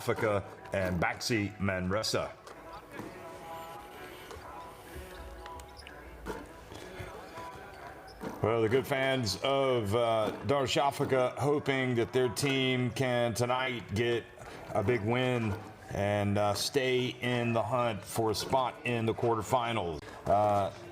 Darüssafaka and BAXI Manresa. Well, the good fans of Darüssafaka hoping that their team can tonight get a big win and stay in the hunt for a spot in the quarterfinals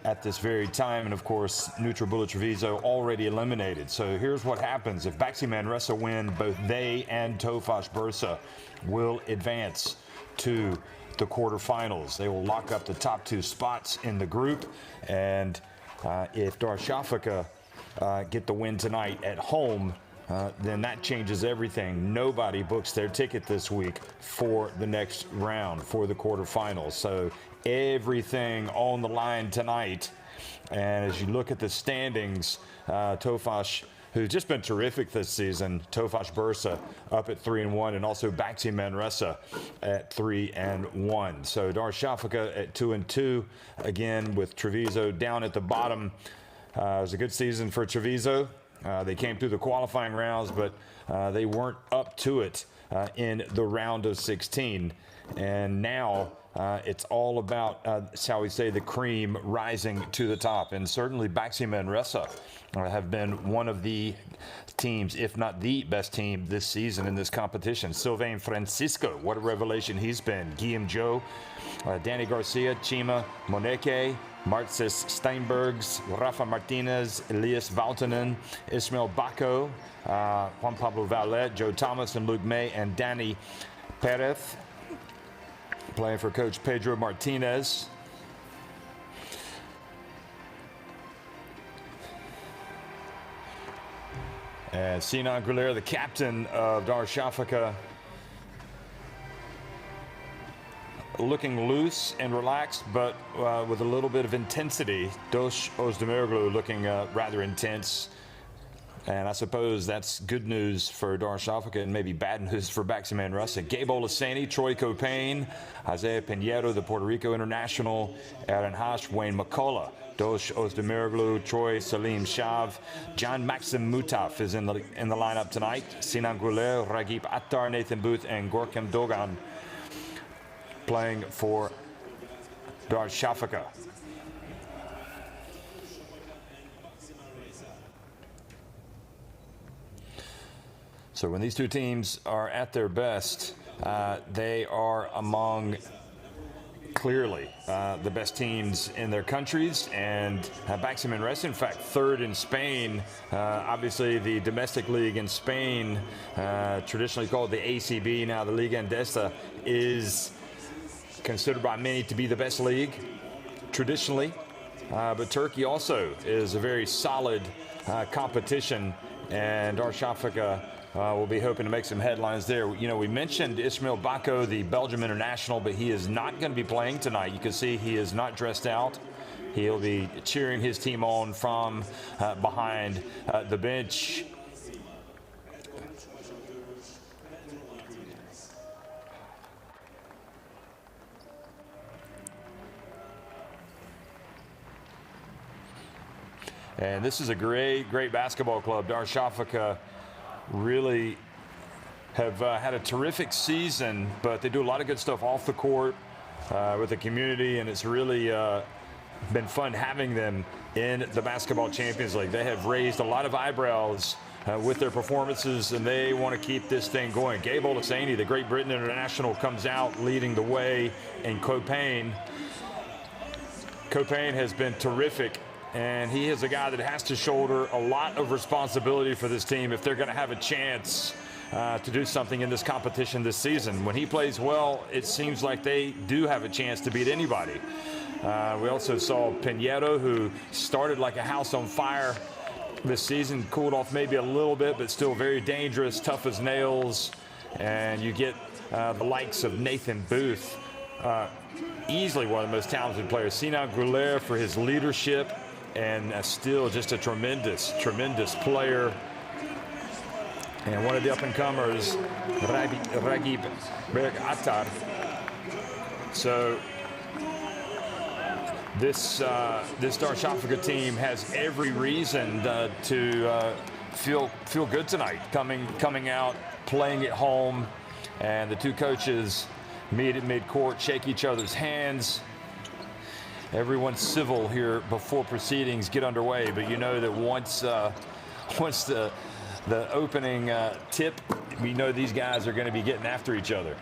at this very time. And of course, NutriBullet Treviso already eliminated. So here's what happens. If BAXI Manresa win, both they and Tofaş Bursa will advance to the quarterfinals. They will lock up the top two spots in the group. And if Darüssafaka get the win tonight at home, then that changes everything. Nobody books their ticket this week for the next round, for the quarterfinals. So everything on the line tonight. And as you look at the standings, Tofaş, who's just been terrific this season, Tofaş Bursa up at 3-1, and also BAXI Manresa at 3-1. So Darüssafaka at 2-2, again with Treviso down at the bottom. It was a good season for Treviso. They came through the qualifying rounds, but they weren't up to it in the round of 16. And now it's all about, shall we say, the cream rising to the top. And certainly BAXI Manresa have been one of the teams, if not the best team this season in this competition. Sylvain Francisco, what a revelation he's been. Guillaume Joe, Danny Garcia, Chima Moneke, Marcis Steinbergs, Rafa Martinez, Elias Valtonen, Ismail Bako, Juan Pablo Vallet, Joe Thomas, and Luke May, and Danny Perez, playing for Coach Pedro Martinez. And Sinan Guler, the captain of Darüssafaka, looking loose and relaxed, but with a little bit of intensity. Doğuş Özdemiroglu looking rather intense. And I suppose that's good news for Darüssafaka and maybe bad news for BAXI Manresa. Gabe Olaseni, Troy Copain, Isaiah Pinheiro, the Puerto Rico international, Aaron Hash, Wayne McCullough, Doğuş Özdemiroglu, Troy Salim Shav, John Maxim Mutaf is in the lineup tonight. Sinan Guler, Ragip Attar, Nathan Booth, and Gorkem Dogan playing for Darüssafaka. So when these two teams are at their best, they are among clearly the best teams in their countries, and BAXI Manresa, in fact, third in Spain. Obviously, the domestic league in Spain, traditionally called the ACB, now the Liga Endesa, is considered by many to be the best league traditionally. But Turkey also is a very solid competition, and Darüssafaka will be hoping to make some headlines there. You know, we mentioned Ismail Bako, the Belgium international, but he is not going to be playing tonight. You can see he is not dressed out. He'll be cheering his team on from behind the bench. And this is a great, great basketball club. Darüssafaka really have had a terrific season, but they do a lot of good stuff off the court with the community, and it's really been fun having them in the Basketball Champions League. They have raised a lot of eyebrows with their performances, and they want to keep this thing going. Gabe Olaseni, the Great Britain international, comes out leading the way, and Copain has been terrific. And he is a guy that has to shoulder a lot of responsibility for this team if they're going to have a chance to do something in this competition this season. When he plays well, it seems like they do have a chance to beat anybody. We also saw Pinheiro, who started like a house on fire this season, cooled off maybe a little bit, but still very dangerous, tough as nails. And you get the likes of Nathan Booth, easily one of the most talented players. Sinan Guler for his leadership, and still just a tremendous, tremendous player. And one of the up-and-comers, Ragip Attar. So this Darüssafaka team has every reason to feel good tonight, coming out, playing at home, And the two coaches meet at midcourt, shake each other's hands. Everyone's civil here before proceedings get underway, but you know that once the opening tip, we know these guys are going to be getting after each other.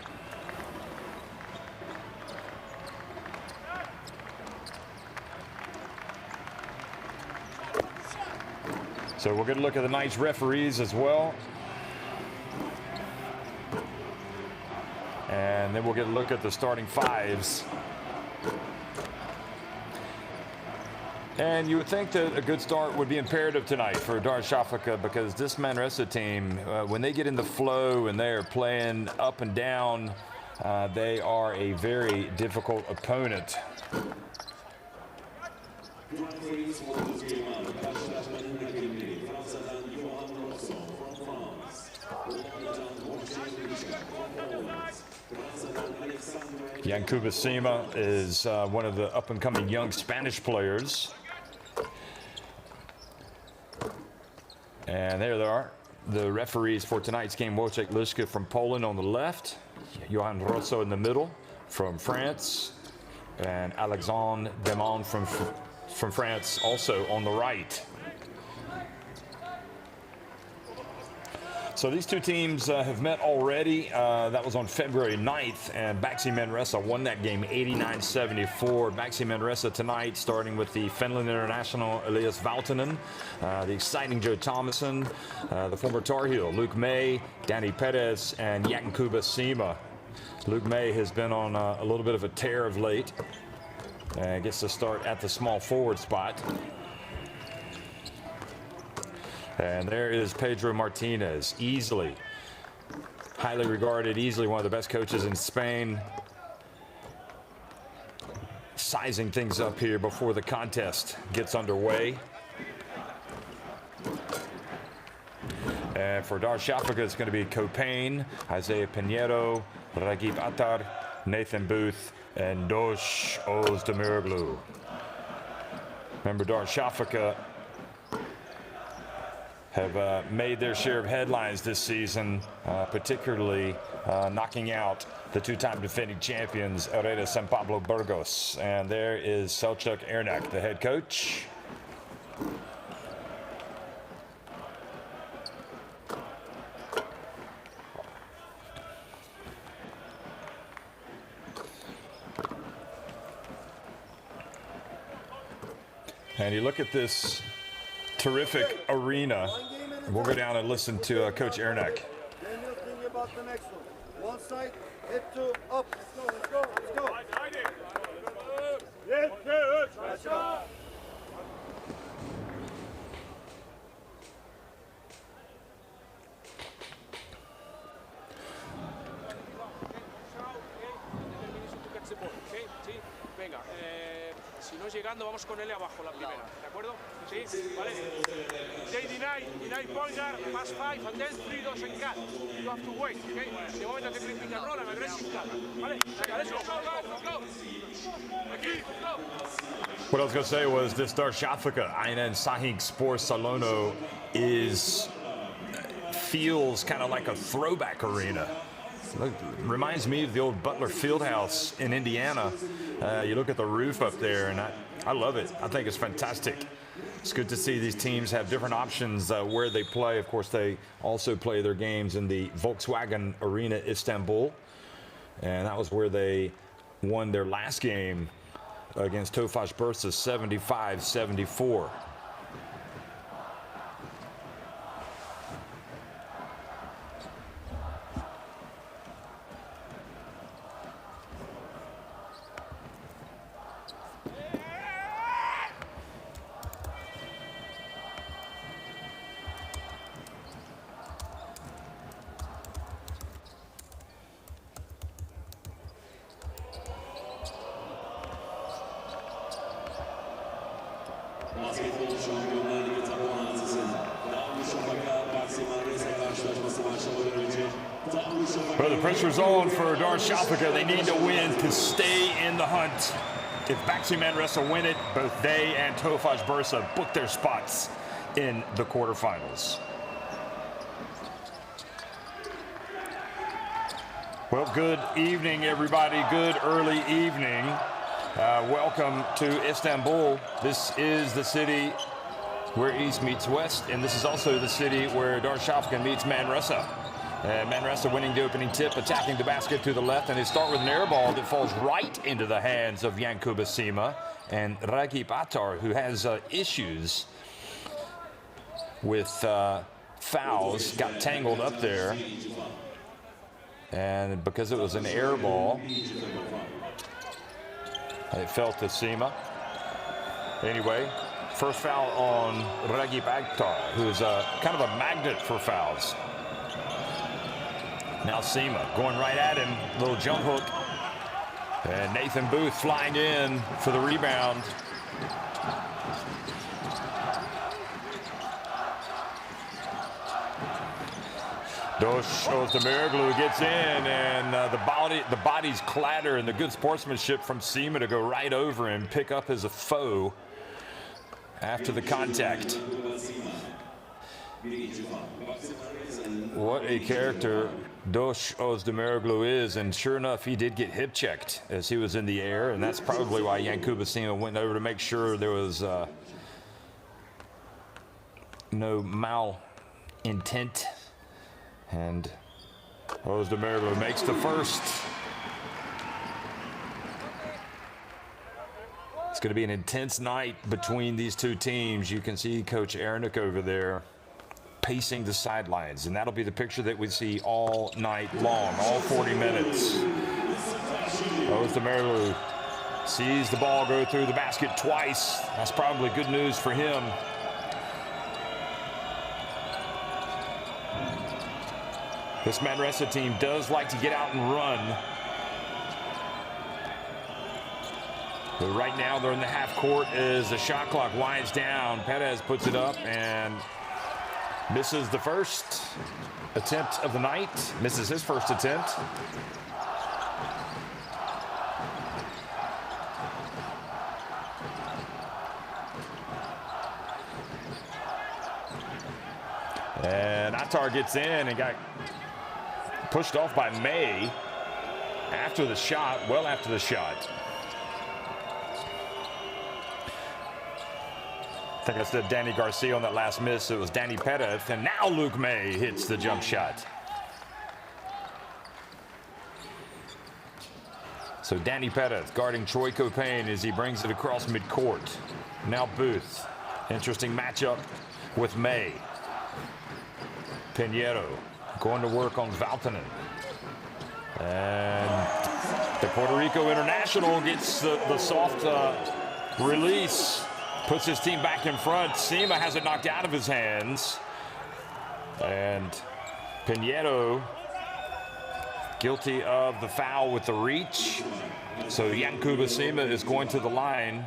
So we're going to look at the night's referees as well. And then we'll get a look at the starting fives. And you would think that a good start would be imperative tonight for Darüssafaka, because this Manresa team, when they get in the flow and they are playing up and down, they are a very difficult opponent. Yankuba Sima is one of the up-and-coming young Spanish players. And there they are, the referees for tonight's game. Wojciech Liszka from Poland on the left, Johan Rosso in the middle from France, and Alexandre Demond from France also on the right. So these two teams have met already. That was on February 9th, and BAXI Manresa won that game 89-74. BAXI Manresa tonight, starting with the Finland international Elias Valtonen, the exciting Joe Thomason, the former Tar Heel Luke May, Danny Perez, and Yankuba Sima. Luke May has been on a little bit of a tear of late. Gets to start at the small forward spot. And there is Pedro Martinez, easily, highly regarded, easily one of the best coaches in Spain. Sizing things up here before the contest gets underway. And for Darüssafaka, it's going to be Copain, Isaiah Pinheiro, Ragib Attar, Nathan Booth, and Dosh Ozdemiroglu. Remember, Darüssafaka have made their share of headlines this season, particularly knocking out the two-time defending champions, Herrera San Pablo Burgos. And there is Selçuk Ernak, the head coach. And you look at this terrific arena. We'll go down and listen to Coach Ernak. Then you'll think about the next one. One side, hit two, up. Let's go, let's go, let's go. Yes, let's go. Si no llegando, vamos con él abajo la primera, ¿de acuerdo? Sí, vale. They deny point guard, pass 5, and then 3 2 and cut. You have to wait, okay? De momento que pick and roll and aggressive cut, ¿vale? Saca eso, let's go. Aquí, let's go. What I was going to say was this Darüssafaka Aynen Sahig Spor Salono feels kind of like a throwback arena. Look, reminds me of the old Butler Fieldhouse in Indiana. You look at the roof up there, and I love it. I think it's fantastic. It's good to see these teams have different options where they play. Of course, they also play their games in the Volkswagen Arena, Istanbul. And that was where they won their last game against Tofaş Bursa 75-74. Basketball Şampiyonlar Ligi takım analizinin Darüssafaka BAXI Manresa karşılaşması başlamadan önce Well, the pressure's on for Darüssafaka. They need to win to stay in the hunt. If BAXI Manresa win it, both they and Tofaş Bursa book their spots in the quarterfinals. Well, good evening, everybody. Good early evening. Welcome to Istanbul. This is the city where East meets West, and this is also the city where Darüssafaka meets Manresa. Manresa winning the opening tip, attacking the basket to the left, and they start with an air ball that falls right into the hands of Yankuba Sima. And Rakip Atar, who has issues with fouls, got tangled up there. And because it was an air ball, it fell to Sima. Anyway, first foul on Rakip Atar, who's kind of a magnet for fouls. Now Sima going right at him, little jump hook. And Nathan Booth flying in for the rebound. Dosh Ozdemiroglu gets in, and the bodies clatter, and the good sportsmanship from Sima to go right over him, pick up as a foe after the contact. What a character Dosh Ozdemiroglu is, and sure enough, he did get hip checked as he was in the air, and that's probably why Yankuba Sima went over to make sure there was no mal intent. And Ozdemiroglu makes the first. It's going to be an intense night between these two teams. You can see Coach Ernick over there pacing the sidelines, and that'll be the picture that we see all night long, all 40 minutes. Ozdemiroglu sees the ball go through the basket twice. That's probably good news for him. This Manresa team does like to get out and run. But right now they're in the half court as the shot clock winds down. Perez puts it up and misses the first attempt of the night. Misses his first attempt. And Atar gets in and got pushed off by May after the shot, well after the shot. I think I said Danny Garcia on that last miss. It was Danny Perez, and now Luke May hits the jump shot. So Danny Perez guarding Troy Copain as he brings it across midcourt. Now Booth. Interesting matchup with May. Pinheiro going to work on Valtonen. And the Puerto Rico international gets the soft release. Puts his team back in front. Sima has it knocked out of his hands. And Pinheiro guilty of the foul with the reach. So Yankuba Sima is going to the line.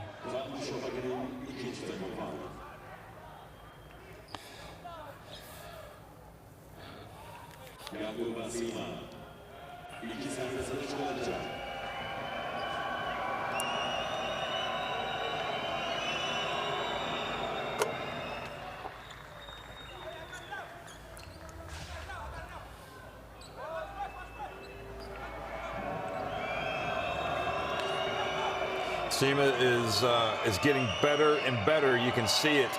Sima is getting better and better. You can see it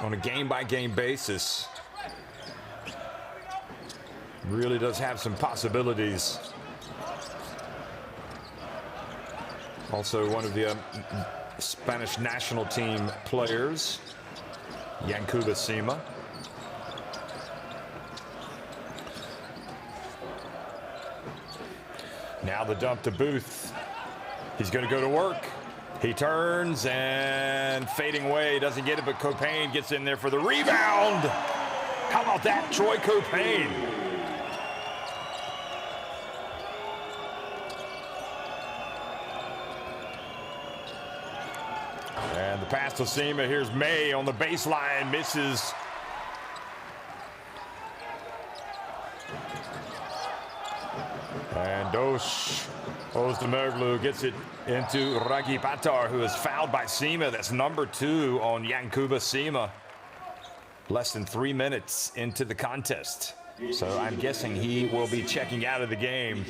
on a game-by-game basis. Really does have some possibilities. Also one of the Spanish national team players, Yankuba Sima. Now the dump to Booth. He's going to go to work. He turns and fading away, doesn't get it, but Copain gets in there for the rebound. How about that, Troy Copain? And the pass to Sima. Here's May on the baseline, misses. And Dosh Ozdemiroglu gets it into Rakip Atar, who is fouled by Sima. That's number 2 on Yankuba Sima. Less than 3 minutes into the contest. So I'm guessing he will be checking out of the game.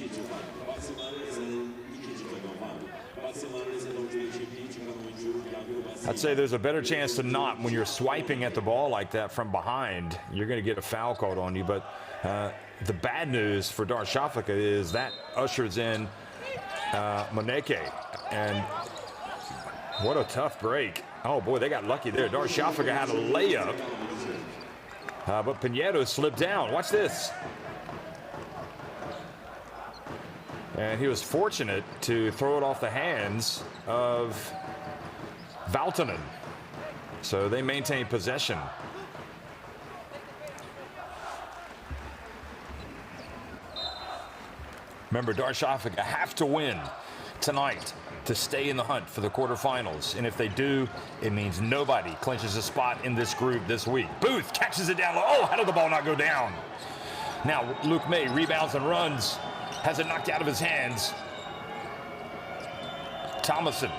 I'd say there's a better chance than not when you're swiping at the ball like that from behind, you're going to get a foul called on you. But the bad news for Darüssafaka is that ushers in Moneke. And what a tough break. Oh, boy, they got lucky there. Darüssafaka had a layup. But Pinheiro slipped down. Watch this. And he was fortunate to throw it off the hands of Valtonen. So they maintain possession. Remember, Darüssafaka have to win tonight to stay in the hunt for the quarterfinals. And if they do, it means nobody clinches a spot in this group this week. Booth catches it down low. Oh, how did the ball not go down? Now, Luke May rebounds and runs. Has it knocked out of his hands. Thomason,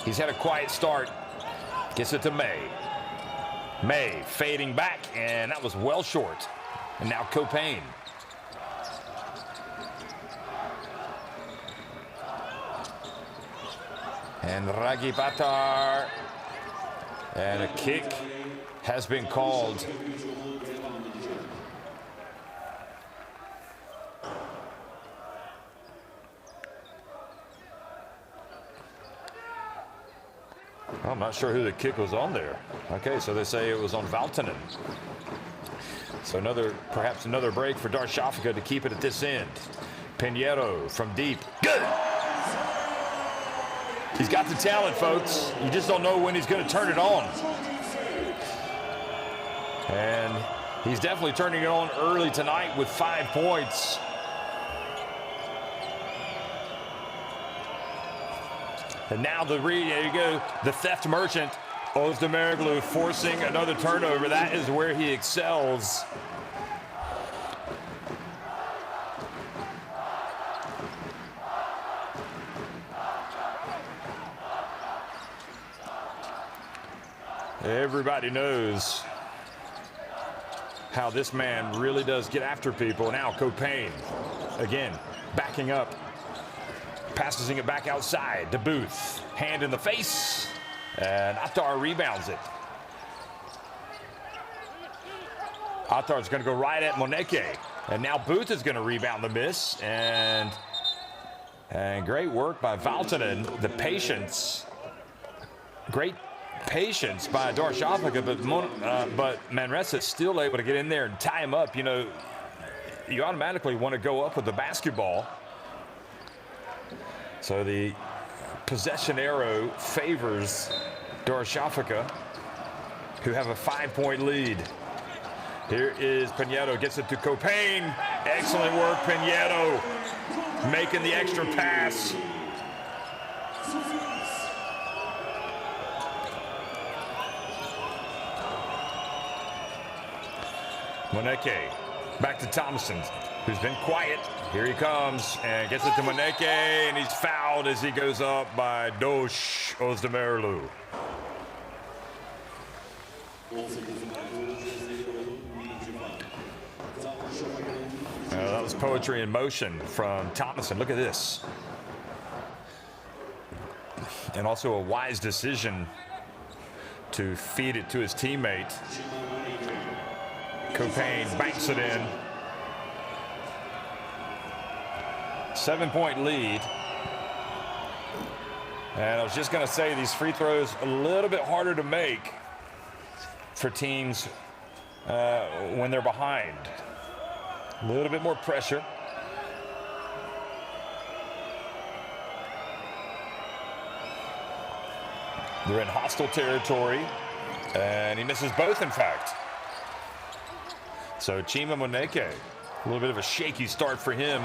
he's had a quiet start. Gets it to May. May fading back, and that was well short. And now Copain. And Ragi Batar. And a kick has been called. I'm not sure who the kick was on there. Okay, so they say it was on Valtonen. So perhaps another break for Darüssafaka to keep it at this end. Pinheiro from deep. Good! He's got the talent, folks. You just don't know when he's going to turn it on. And he's definitely turning it on early tonight with 5 points. And now there you go, the theft merchant, Özdemiroglu, forcing another turnover. That is where he excels. Everybody knows how this man really does get after people. Now Copain, again, backing up. Passing it back outside to Booth. Hand in the face. And Attar rebounds it. Attar's going to go right at Moneke. And now Booth is going to rebound the miss. And great work by Valtonen. The patience. Great patience by Darüssafaka. But Manresa is still able to get in there and tie him up. You know, you automatically want to go up with the basketball. So the possession arrow favors Darüssafaka, who have a 5-point lead. Here is Pinheiro, gets it to Copain. Excellent work, Pinheiro, making the extra pass. Moneke, back to Thomason, who's been quiet. Here he comes and gets it to Moneke, and he's fouled as he goes up by Dosh Özdemiroglu. That was poetry in motion from Thomason. Look at this. And also a wise decision to feed it to his teammate. Copain banks it in. 7-point lead. And I was just going to say, these free throws a little bit harder to make for teams when they're behind. A little bit more pressure. They're in hostile territory, and he misses both, in fact. So Chima Moneke, a little bit of a shaky start for him.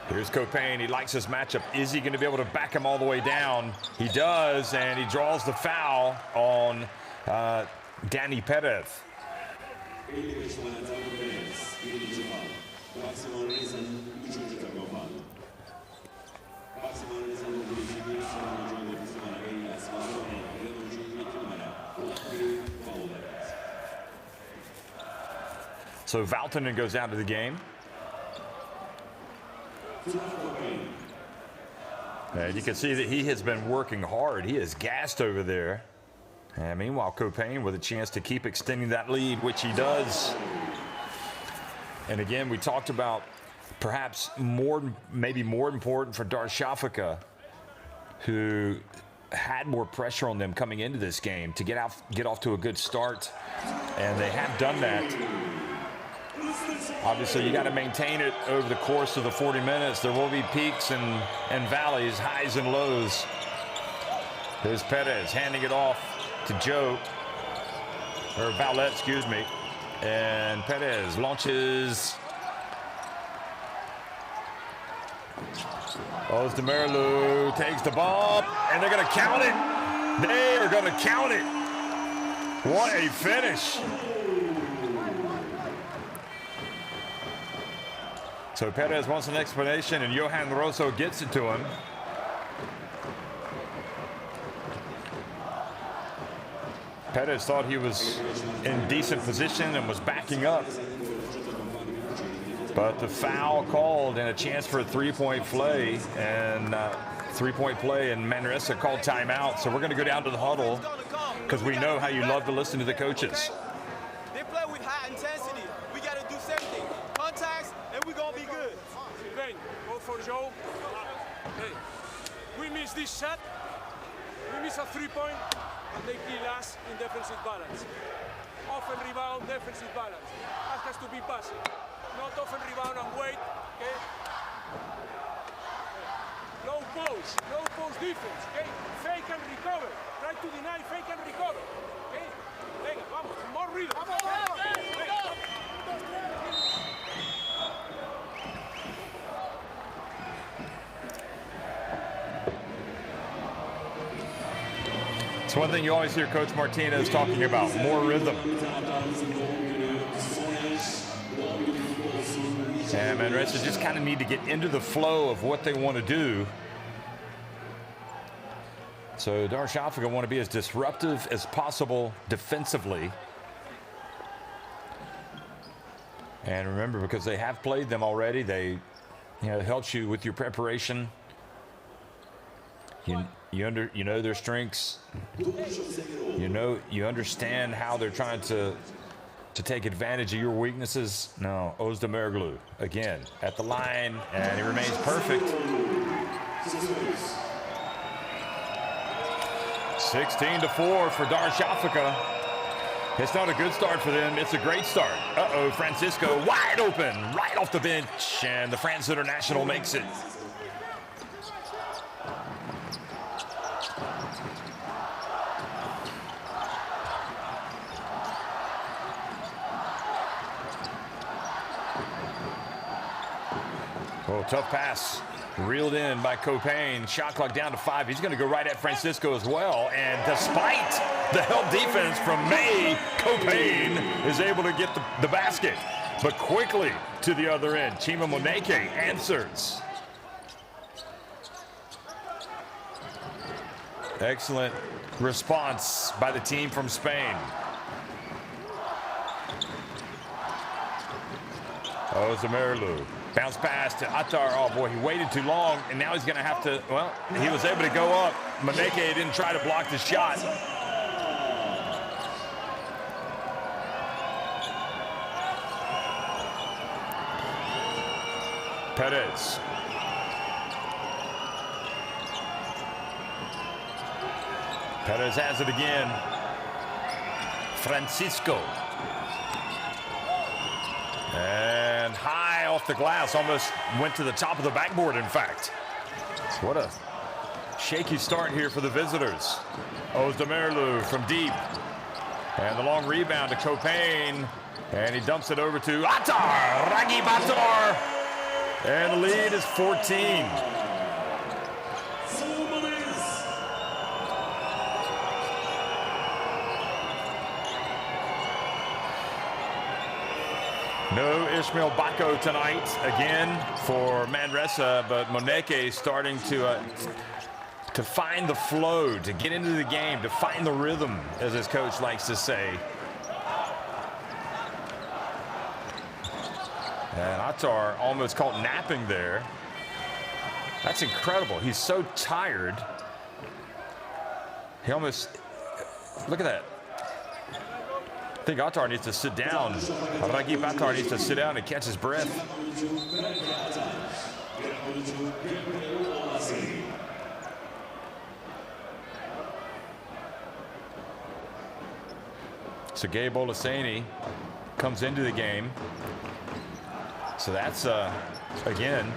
Here's Copain. He likes his matchup. Is he going to be able to back him all the way down? He does, and he draws the foul on Danny Perez. Manresa'nın girişimi son oyuncu defensive numara BAXI Manresa. Gelen oyuncu 22 numara. Foul. So Valtonen goes out of the game. And you can see that he has been working hard. He is gassed over there. And meanwhile, Copain with a chance to keep extending that lead, which he does. And again, we talked about perhaps maybe more important for Darüssafaka, who had more pressure on them coming into this game to get off to a good start. And they have done that. Obviously, you got to maintain it over the course of the 40 minutes. There will be peaks and valleys, highs and lows. Here's Perez handing it off to Joe, or Valette, excuse me. And Perez launches. Ozdemirilu takes the ball, and they're going to count it. They are going to count it. What a finish. So Perez wants an explanation, and Johan Rosso gets it to him. Perez thought he was in decent position and was backing up. But the foul called and a chance for a three-point play, and Manresa called timeout. So we're going to go down to the huddle because we know how you love to listen to the coaches. They play with high intensity. We got to do the same thing. Contacts, and we're going to be good. Ben, go for Joe. Hey, we miss this shot. We miss a three-point, and they kill us in defensive balance. Often rebound, defensive balance. Ask us to be passive. Not often rebound and wait, okay? Low post defense, okay? Fake and recover. Try to deny, fake and recover, okay? Venga, vamos, more rhythm. It's one thing you always hear Coach Martinez talking about, more rhythm. And Manresa just kind of need to get into the flow of what they want to do. So Darüssafaka want to be as disruptive as possible defensively. And remember, because they have played them already, it helps you with your preparation. You know their strengths. You understand how they're trying to take advantage of your weaknesses. No, Ozdemirilu again at the line, and he remains perfect. 16-4 for Darüssafaka. It's not a good start for them. It's a great start. Uh-oh, Francisco wide open right off the bench, and the France International makes it. Oh, tough pass. Reeled in by Copain. Shot clock down to 5. He's going to go right at Francisco as well. And despite the help defense from May, Copain is able to get the basket. But quickly to the other end. Chima Moneke answers. Excellent response by the team from Spain. Ozdemirilu. Bounce pass to Attar. Oh, boy, he waited too long, and now he's going to have to, well, he was able to go up. Moneke didn't try to block the shot. Perez. Perez has it again. Francisco. And high off the glass, almost went to the top of the backboard, in fact. What a shaky start here for the visitors. Ozdemirilu from deep. And the long rebound to Copain. And he dumps it over to Attar, Ragib Attar. And the lead is 14. No Ishmael Bako tonight again for Manresa, but Moneke starting to find the flow, to get into the game, to find the rhythm, as his coach likes to say. And Attar almost caught napping there. That's incredible. He's so tired. He almost, look at that. I think Attar needs to sit down. Ragib Attar needs to sit down and catch his breath. So Gabe Olaseni comes into the game. So that's, again,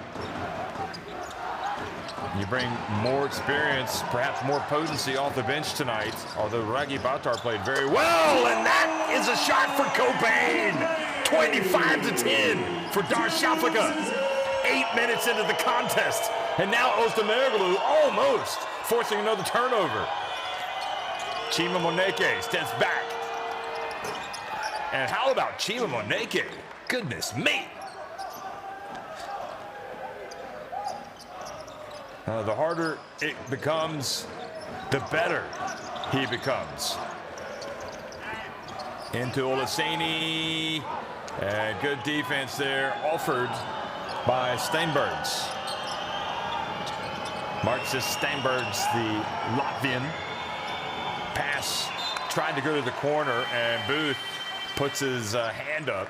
you bring more experience, perhaps more potency off the bench tonight, although Ragib Attar played very well, and that is a shot for Copain. 25-10 for Darüssafaka. 8 minutes into the contest, and now Özdemiroglu almost forcing another turnover. Chima Moneke steps back. And how about Chima Moneke? Goodness me. The harder it becomes, the better he becomes. Into Olaseni, and good defense there, offered by Steinbergs. Marcus Steinbergs, the Latvian. Pass tried to go to the corner, and Booth puts his hand up.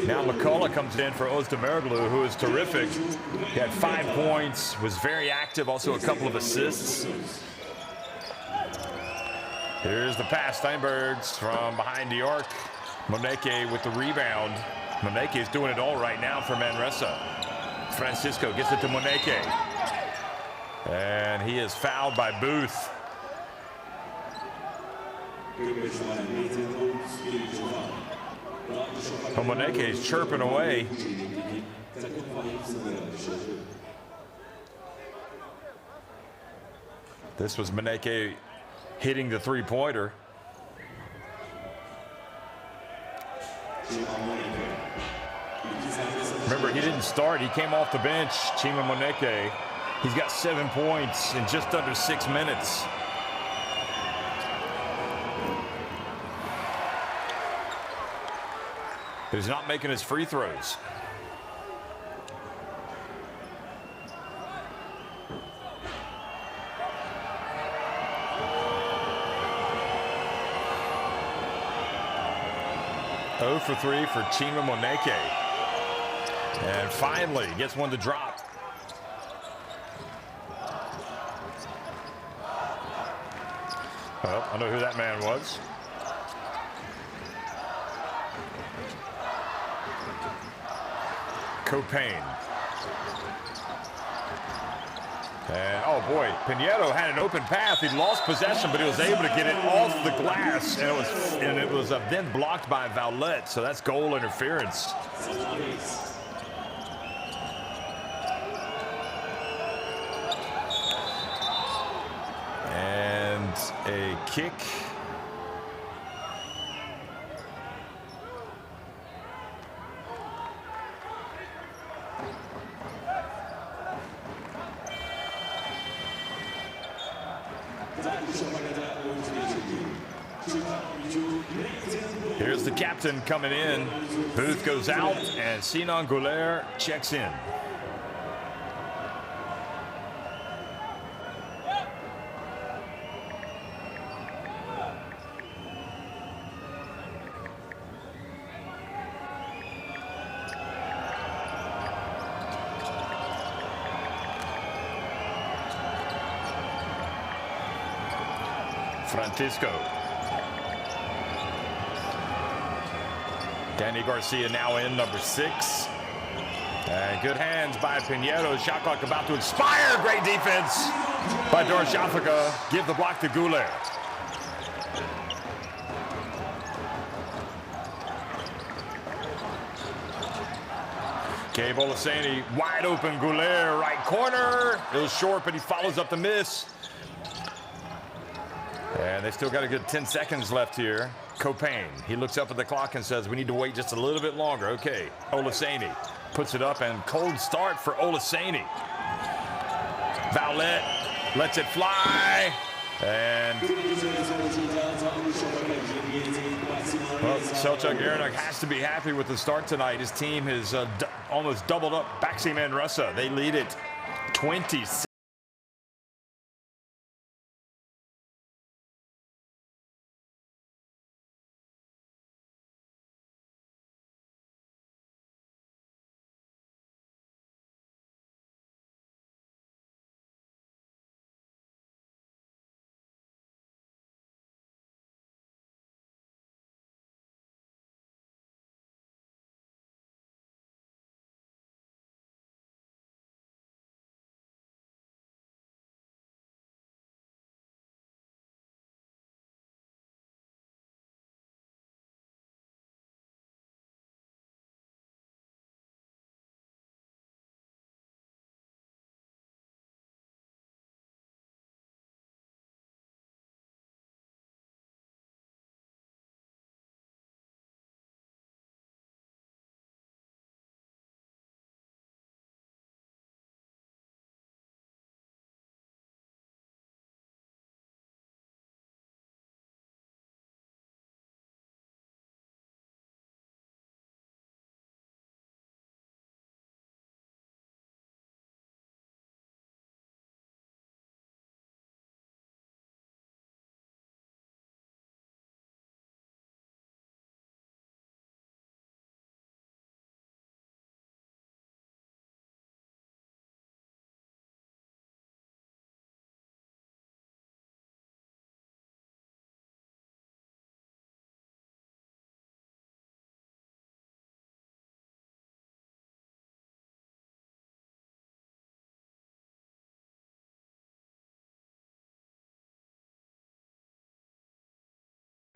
Now McCullough comes in for Özdemiroglu, who is terrific. He had 5 points, was very active, also a couple of assists. Here's the pass, Steinbergs from behind the arc. Moneke with the rebound. Moneke is doing it all right now for Manresa. Francisco gets it to Moneke. And he is fouled by Booth. Moneke is chirping away. This was Moneke hitting the three-pointer. Remember, he didn't start. He came off the bench, Chima Moneke. He's got 7 points in just under 6 minutes. He's not making his free throws. Oh for 3 for Chima Moneke. And finally gets one to drop. Well, I know who that man was. Copain. And, oh boy, Pinheiro had an open path. He lost possession, but he was able to get it off the glass, and it was then blocked by Vowlett, so that's goal interference. And a kick. Here's the captain coming in. Booth goes out, and Sinan Gouler checks in. Francisco. Danny Garcia now in, number 6. And good hands by Pinheiro. Shot clock about to expire. Great defense by Darüssafaka. Give the block to Gouler. Gabe Olaseni, wide open. Gouler, right corner. It was short, but he follows up the miss. And they still got a good 10 seconds left here. Copain, he looks up at the clock and says, we need to wait just a little bit longer. Okay, Olaseni puts it up, and cold start for Olaseni. Vowlet lets it fly. And well, Selçuk Erenek has to be happy with the start tonight. His team has almost doubled up BAXI Manresa. They lead it 26.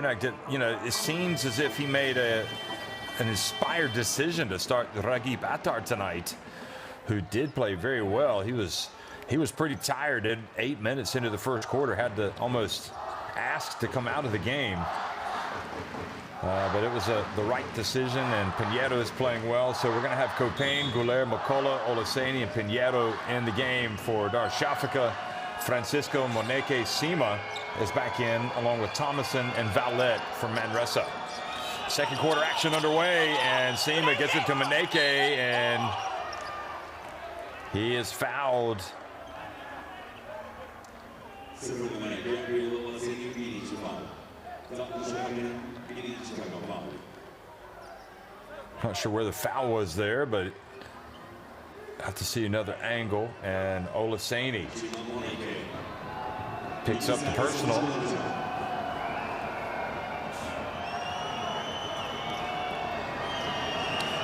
It seems as if he made an inspired decision to start Ragib Attar tonight, who did play very well. He was pretty tired at 8 minutes into the first quarter, had to almost ask to come out of the game. But it was the right decision, and Pinheiro is playing well. So we're going to have Copain, Gouler, Makola, Olaseni, and Pinheiro in the game for Darüssafaka. Francisco Moneke Sima is back in, along with Thomason and Vowlet from Manresa. Second quarter action underway, and Sima gets it to Moneke, and he is fouled. Not sure where the foul was there, but have to see another angle. And Olaseni picks up the personal.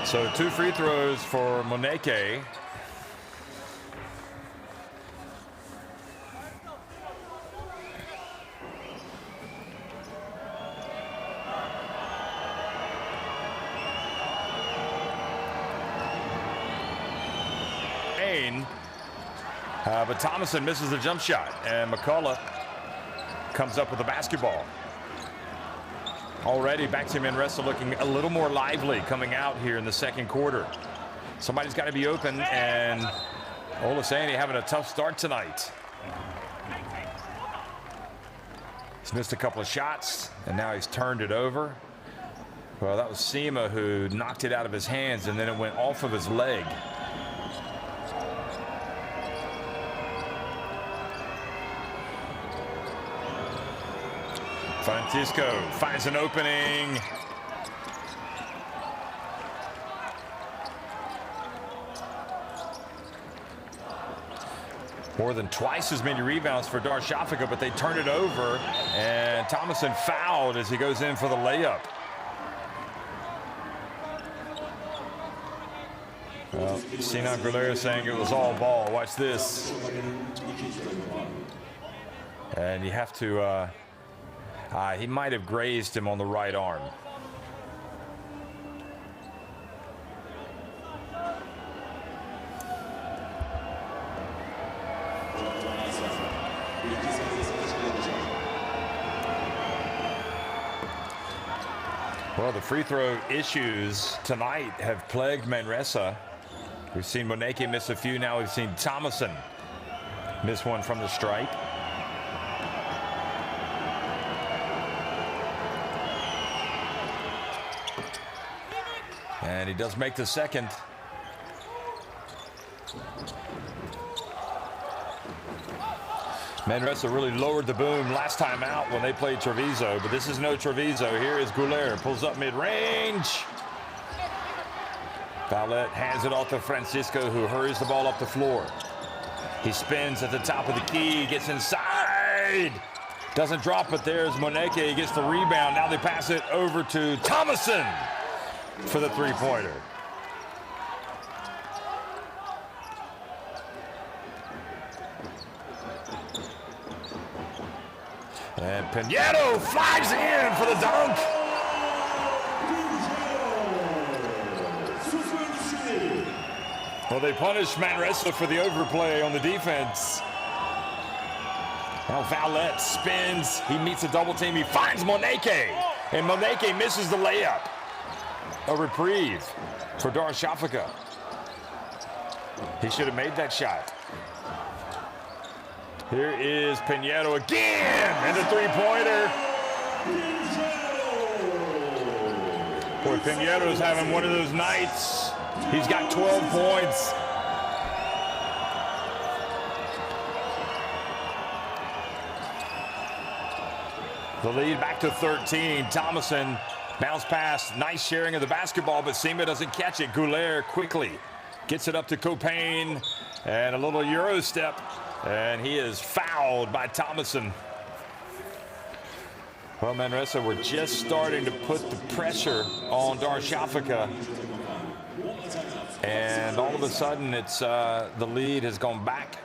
So 2 free throws for Moneke. But Thomason misses the jump shot, and McCullough comes up with the basketball. Already BAXI Manresa looking a little more lively coming out here in the second quarter. Somebody's got to be open, and Olaseni having a tough start tonight. He's missed a couple of shots, and now he's turned it over. Well, that was Sima who knocked it out of his hands, and then it went off of his leg. Francisco finds an opening. More than twice as many rebounds for Darüssafaka, but they turn it over, and Thomason fouled as he goes in for the layup. Well, Sinan Gouler saying it was all ball. Watch this. And you have to, he might have grazed him on the right arm. Well, the free throw issues tonight have plagued Manresa. We've seen Moneke miss a few. Now we've seen Thomason miss one from the stripe. And he does make the second. Manresa really lowered the boom last time out when they played Treviso, but this is no Treviso. Here is Gouler, pulls up mid-range. Valette hands it off to Francisco, who hurries the ball up the floor. He spins at the top of the key, gets inside. Doesn't drop it. There's Moneke. He gets the rebound. Now they pass it over to Thomason for the three-pointer. And Pinedo flies in for the dunk. Well, they punish Manresa for the overplay on the defense. Now Valette spins. He meets a double team. He finds Moneke. And Moneke misses the layup. A reprieve for Darüssafaka. He should have made that shot. Here is Pinedo again, and a three-pointer. Boy, Pinedo's having one of those nights. He's got 12 points. The lead back to 13. Thomason bounce pass, nice sharing of the basketball, but Sima doesn't catch it. Gouler quickly gets it up to Copain, and a little Euro step. And he is fouled by Thomason. Well, Manresa, we're just starting to put the pressure on Darüssafaka. And all of a sudden, it's the lead has gone back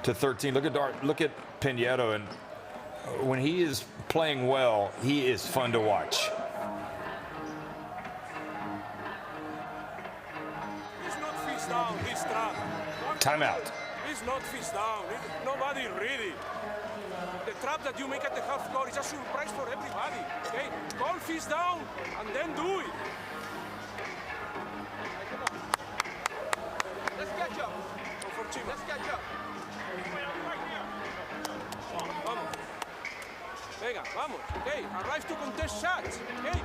to 13. Look at Pinedo, and when he is playing well, he is fun to watch. It's not fist down, this trap. Timeout. It's not fist down. Nobody ready. The trap that you make at the half court is a surprise for everybody. Okay? Call fist down and then do it. Let's catch up. Let's catch up. Vamos. Venga, vamos. Okay, arrive to contest shots. Okay?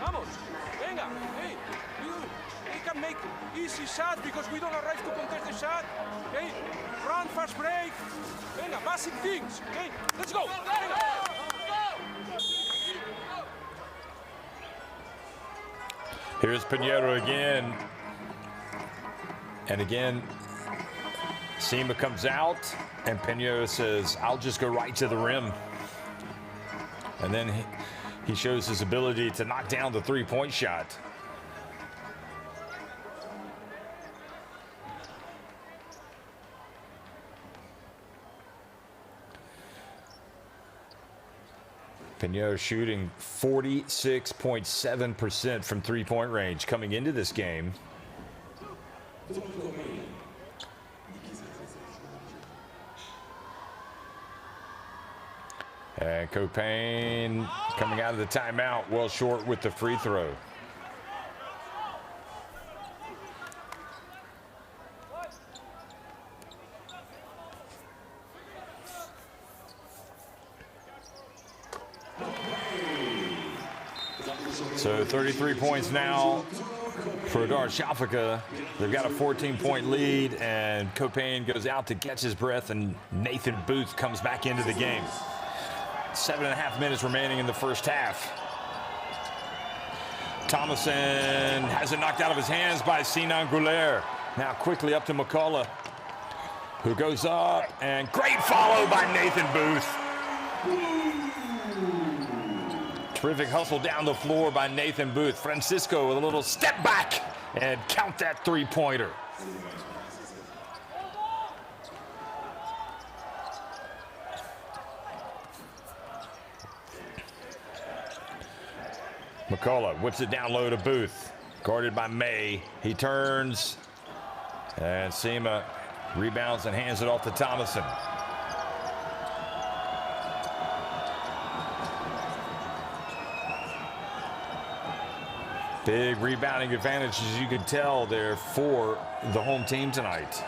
Vamos. Venga. Hey, we can make easy shots because we don't arrive to contest the shot. Okay? Run, fast break. Venga, basic things. Okay? Let's go. Venga. Here's Pinedo again. And again, Sima comes out, and Pinedo says, I'll just go right to the rim. And then he shows his ability to knock down the three-point shot. Pinedo shooting 46.7% from three-point range coming into this game. And Copain coming out of the timeout, well short with the free throw. So 33 points now for Darüssafaka. They've got a 14-point lead, and Copain goes out to catch his breath, and Nathan Booth comes back into the game. 7.5 minutes remaining in the first half. Thomason has it knocked out of his hands by Sinan Gouler. Now quickly up to McCullough, who goes up, and great follow by Nathan Booth. Terrific hustle down the floor by Nathan Booth. Francisco with a little step back and count that three-pointer. McCullough whips it down low to Booth. Guarded by May. He turns. And Sima rebounds and hands it off to Thomason. Big rebounding advantage, as you could tell there, for the home team tonight.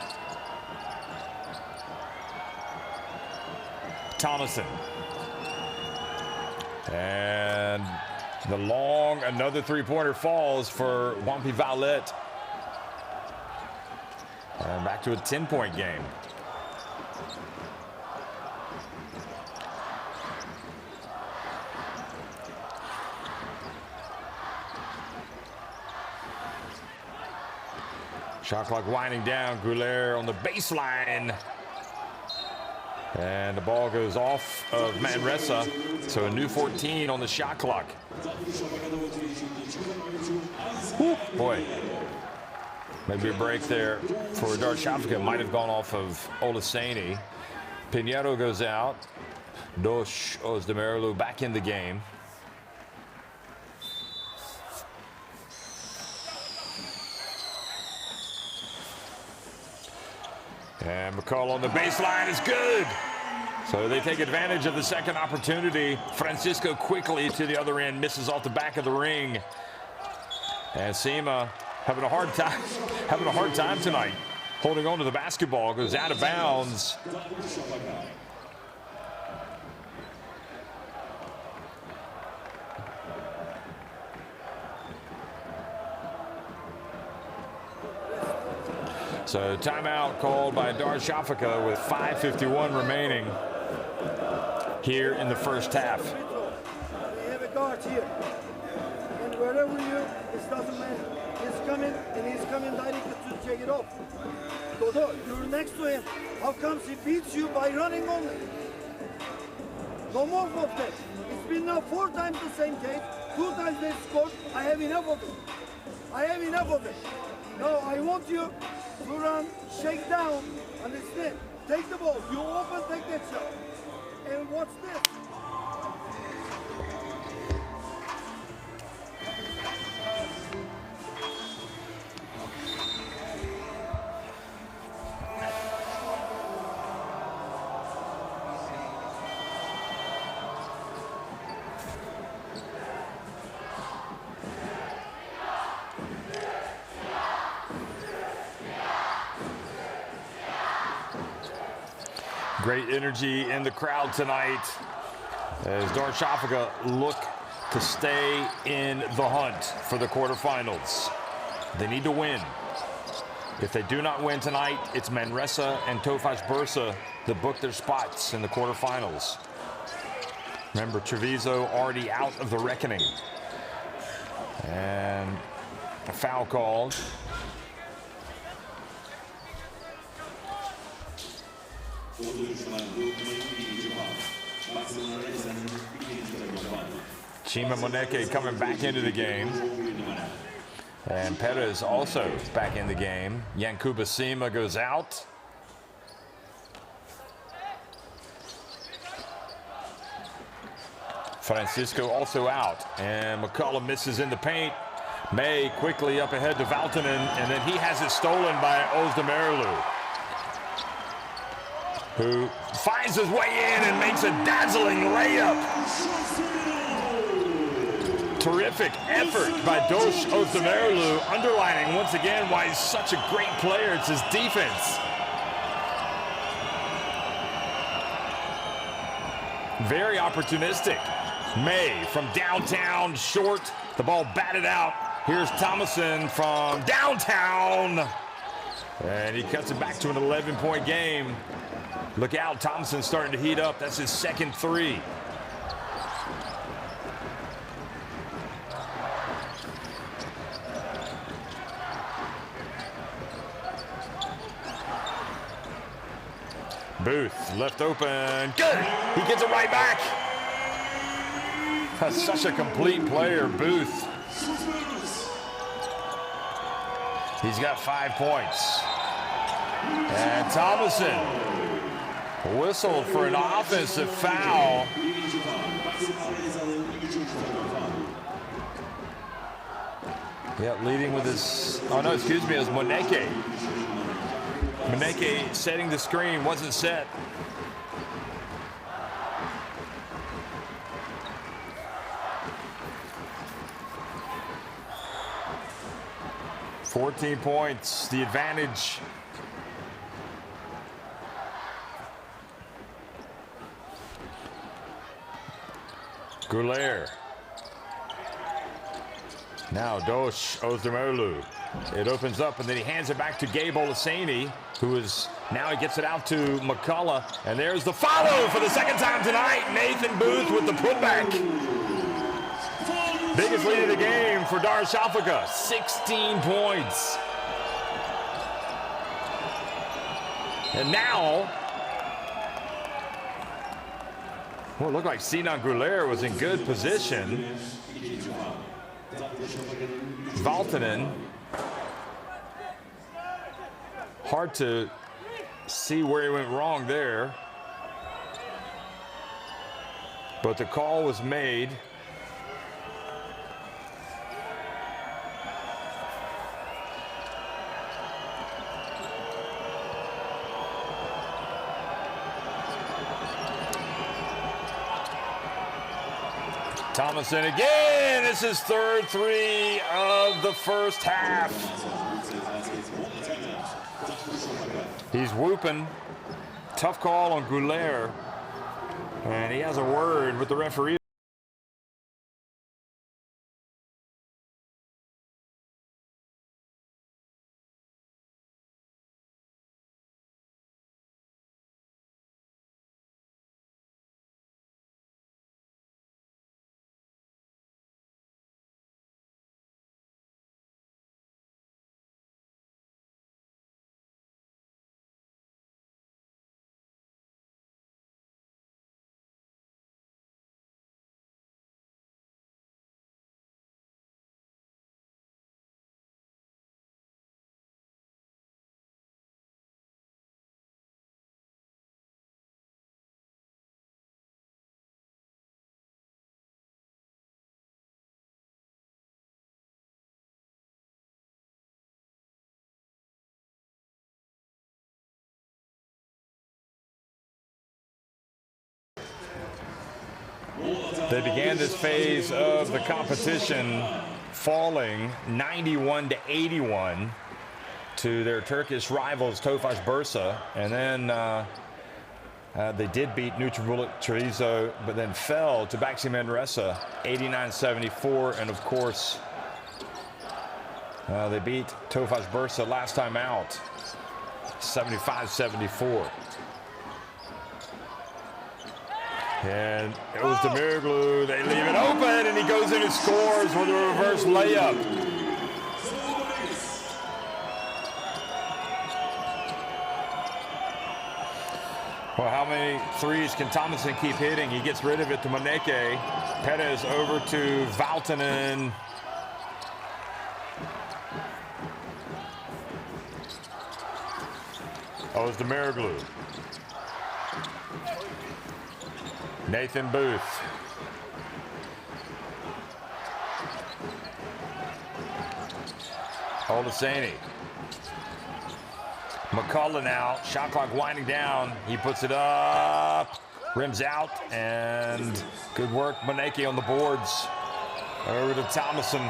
Thomason. And the long, another three-pointer falls for Wampi Violet. And back to a 10-point game. Shot clock winding down. Goulet on the baseline. And the ball goes off of Manresa. So a new 14 on the shot clock. Woo, boy. Maybe a break there for Darüssafaka. Might have gone off of Olaseni. Pinheiro goes out. Dosh Ozdemirlu back in the game. And McCall on the baseline is good. So they take advantage of the second opportunity. Francisco quickly to the other end, misses off the back of the ring. And Sema having a hard time tonight. Holding on to the basketball, goes out of bounds. So timeout called by Darüssafaka with 5:51 remaining here in the first half. We have a guard here. And wherever it doesn't matter. He's coming, and he's coming directly to take it off. Dodo, you're next to him. How comes he beats you by running only? No more of that. It's been now 4 times the same case. 2 times they scored. I have enough of it. I have enough of it. No, I want you to run, shake down, understand? Take the ball, you open, take that shot. And watch this. Great energy in the crowd tonight as Darüssafaka look to stay in the hunt for the quarterfinals. They need to win. If they do not win tonight, it's Manresa and Tofaş Bursa that book their spots in the quarterfinals. Remember, Treviso already out of the reckoning. And a foul called. Chima Moneke coming back into the game. And Perez also back in the game. Yankuba Sema goes out. Francisco also out. And McCullough misses in the paint. May quickly up ahead to Valtonen, and then he has it stolen by Ozdemirlu, who finds his way in and makes a dazzling layup. Terrific effort by Dosh Ozdemirlu, underlining once again why he's such a great player. It's his defense. Very opportunistic. May from downtown, short. The ball batted out. Here's Thomason from downtown. And he cuts it back to an 11-point game. Look out, Thompson's starting to heat up. That's his second 3. Booth left open. Good. He gets it right back. That's such a complete player, Booth. He's got 5 points. And Thomason whistled for an offensive foul. Yeah, leading with his, oh no, excuse me, it was Moneke. Moneke setting the screen, wasn't set. 14 points, the advantage. Goulier. Now Dosh Ozdemerlu. It opens up, and then he hands it back to Gabe Olaseni, who is now he gets it out to McCullough, and there's the follow for the second time tonight. Nathan Booth with the putback. Biggest lead of the game for Darüssafaka, 16 points. And now, well, it looked like Sinan Goulier was in good position. Valtonen, hard to see where he went wrong there, but the call was made. Thomason again. This is third three of the first half. He's whooping. Tough call on Goulier. And he has a word with the referee. They began this phase of the competition falling 91-81 to their Turkish rivals Tofaş Bursa, and then they did beat Nutribullet Treviso, but then fell to BAXI Manresa 89-74, and of course they beat Tofaş Bursa last time out 75-74. And it was Demiroglu. They leave it open, and he goes in and scores with a reverse layup. Well, how many threes can Thomason keep hitting? He gets rid of it to Maneke. Perez over to Valtonen. Oh, it's Demiroglu. Nathan Booth. Olaseni. McCullough now. Shot clock winding down. He puts it up. Rims out. And good work, Maneke on the boards. Over to Thomason.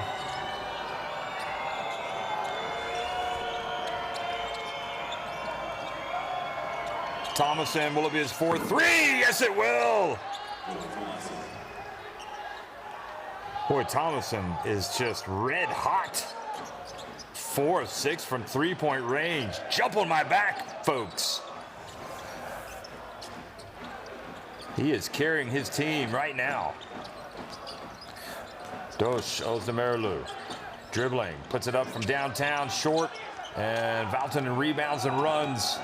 Thomason, will it be his fourth three? Yes, it will. Boy, Thomason is just red hot. 4 of 6 from three-point range. Jump on my back, folks. He is carrying his team right now. Dosh Ozdemerlu dribbling, puts it up from downtown, short, and Valtonen rebounds and runs.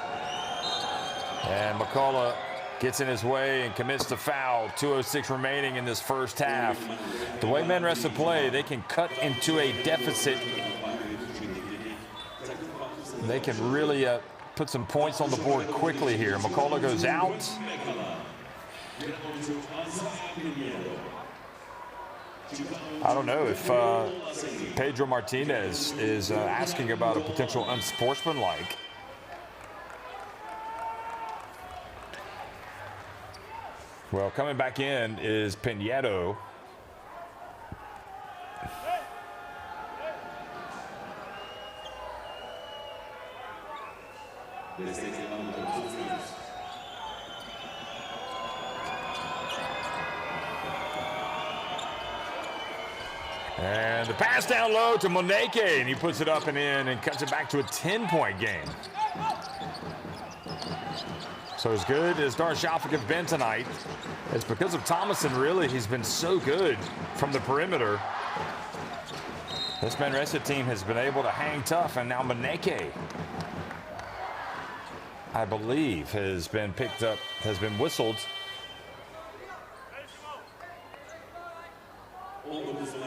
And McCullough gets in his way and commits the foul. 2:06 remaining in this first half. The way Manresa play, they can cut into a deficit. They can really put some points on the board quickly here. McCullough goes out. I don't know if Pedro Martinez is asking about a potential unsportsmanlike. Well, coming back in is Pinedo. And the pass down low to Moneke, and he puts it up and in and cuts it back to a 10-point game. So as good as Darüssafaka have been tonight, it's because of Thomason, really. He's been so good from the perimeter. This Manresa team has been able to hang tough, and now Moneke, I believe, has been picked up, has been whistled.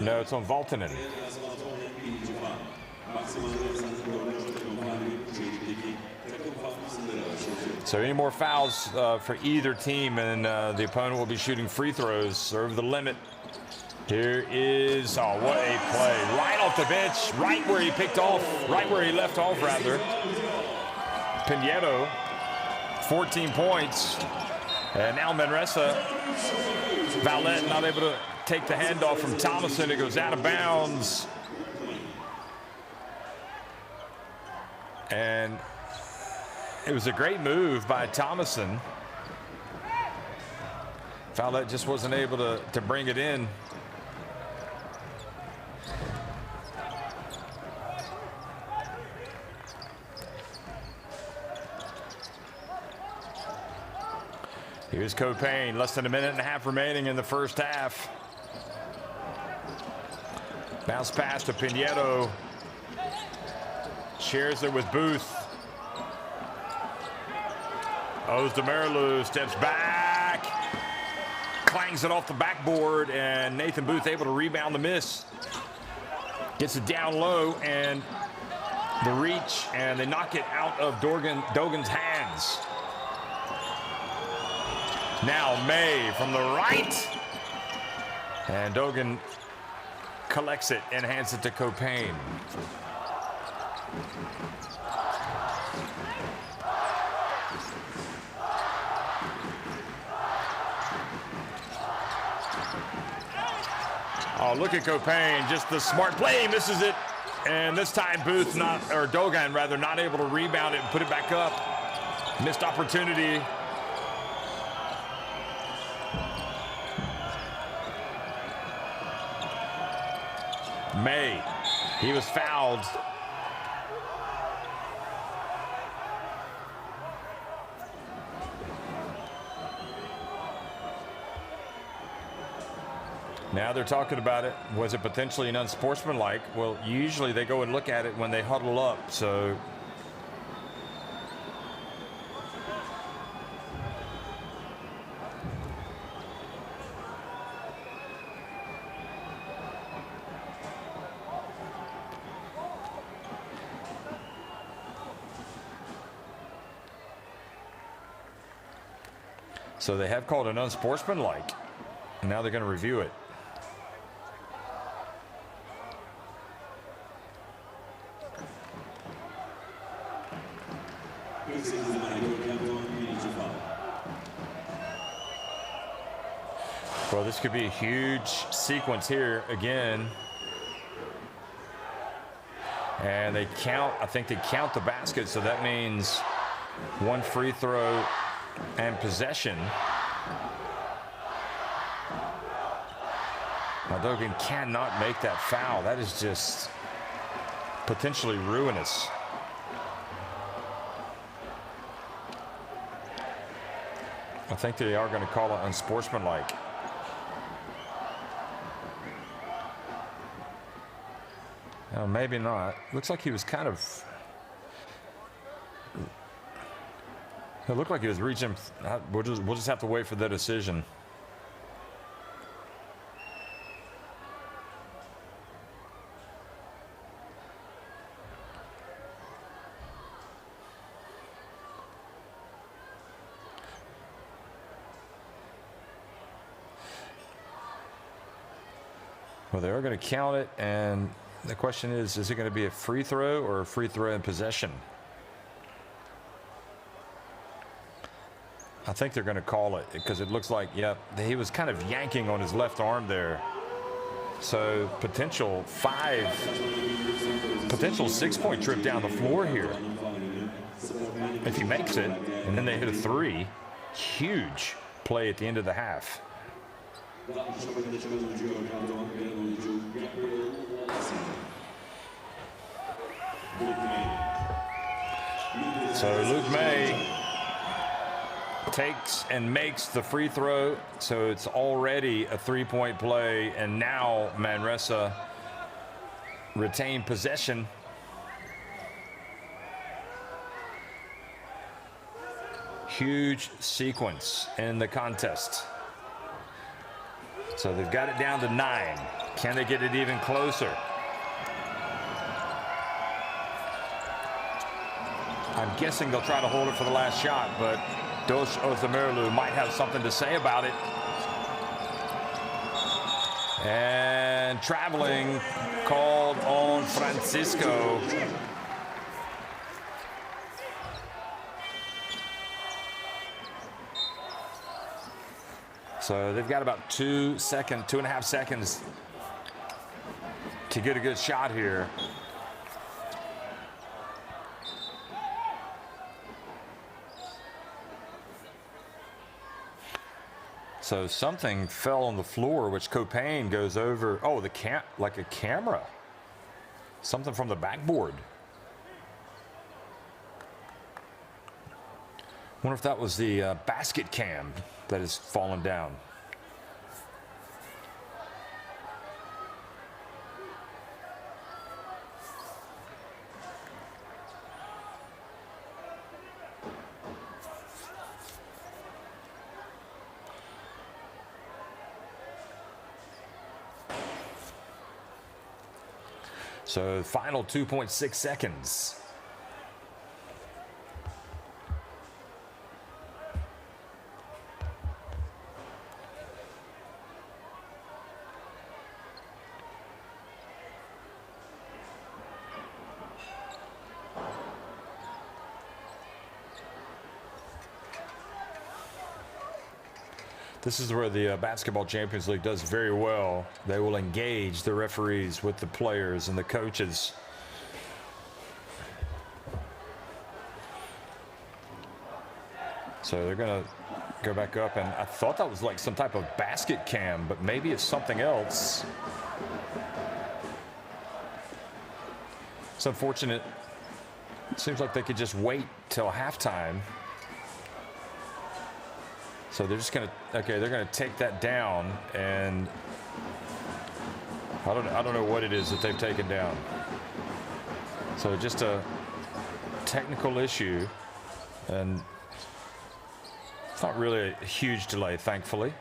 No, it's on Valtonen. So any more fouls for either team, and the opponent will be shooting free throws over the limit. Here is, oh, what a play. Right off the bench, right where he picked off, right where he left off, rather. Pinheiro, 14 points. And now Manresa, Valette not able to take the handoff from Thomason. It goes out of bounds. And it was a great move by Thomason. Valette just wasn't able to bring it in. Here's Copain, less than a minute and a half remaining in the first half. Bounce pass to Pinheiro. Shares it with Booth. Ozdemirilu steps back. Clangs it off the backboard, and Nathan Booth able to rebound the miss. Gets it down low, and the reach, and they knock it out of Dogan's hands. Now May from the right. And Dogan collects it and hands it to Copain. Oh, look at Copain, just the smart play, he misses it. And this time Booth, Dogan rather, not able to rebound it and put it back up. Missed opportunity. May, he was fouled. Now they're talking about it. Was it potentially an unsportsmanlike? Well, usually they go and look at it when they huddle up, so. So they have called an unsportsmanlike, and now they're going to review it. Well, this could be a huge sequence here again. And they count, I think they count the basket, so that means one free throw and possession. Now Dogan cannot make that foul. That is just potentially ruinous. I think they are going to call it unsportsmanlike. No, maybe not. Looks like he was kind of. It looked like he was reaching. We'll just have to wait for the decision. Well, they are going to count it, and the question is it going to be a free throw or a free throw in possession? I think they're going to call it because it looks like, yep, he was kind of yanking on his left arm there. So potential 6-point trip down the floor here. If he makes it, and then they hit a three, huge play at the end of the half. Darüssafaka'da çalan oyuncu Görkem Doğan ve oyuncu Gameday. So Luke May takes and makes the free throw. So it's already a three-point play. And now Manresa retain possession. Huge sequence in the contest. So they've got it down to 9. Can they get it even closer? I'm guessing they'll try to hold it for the last shot, but Dosh Othmerlu might have something to say about it. And traveling, called on Francisco. So they've got about 2.5 seconds to get a good shot here. So something fell on the floor, which Copain goes over. Oh, like a camera. Something from the backboard. Wonder if that was the basket cam that has fallen down. So final 2.6 seconds. This is where the Basketball Champions League does very well. They will engage the referees with the players and the coaches. So they're going to go back up, and I thought that was like some type of basket cam, but maybe it's something else. It's unfortunate. It seems like they could just wait till halftime. So they're just going to, okay, they're going to take that down, and I don't know what it is that they've taken down. So just a technical issue, and it's not really a huge delay, thankfully.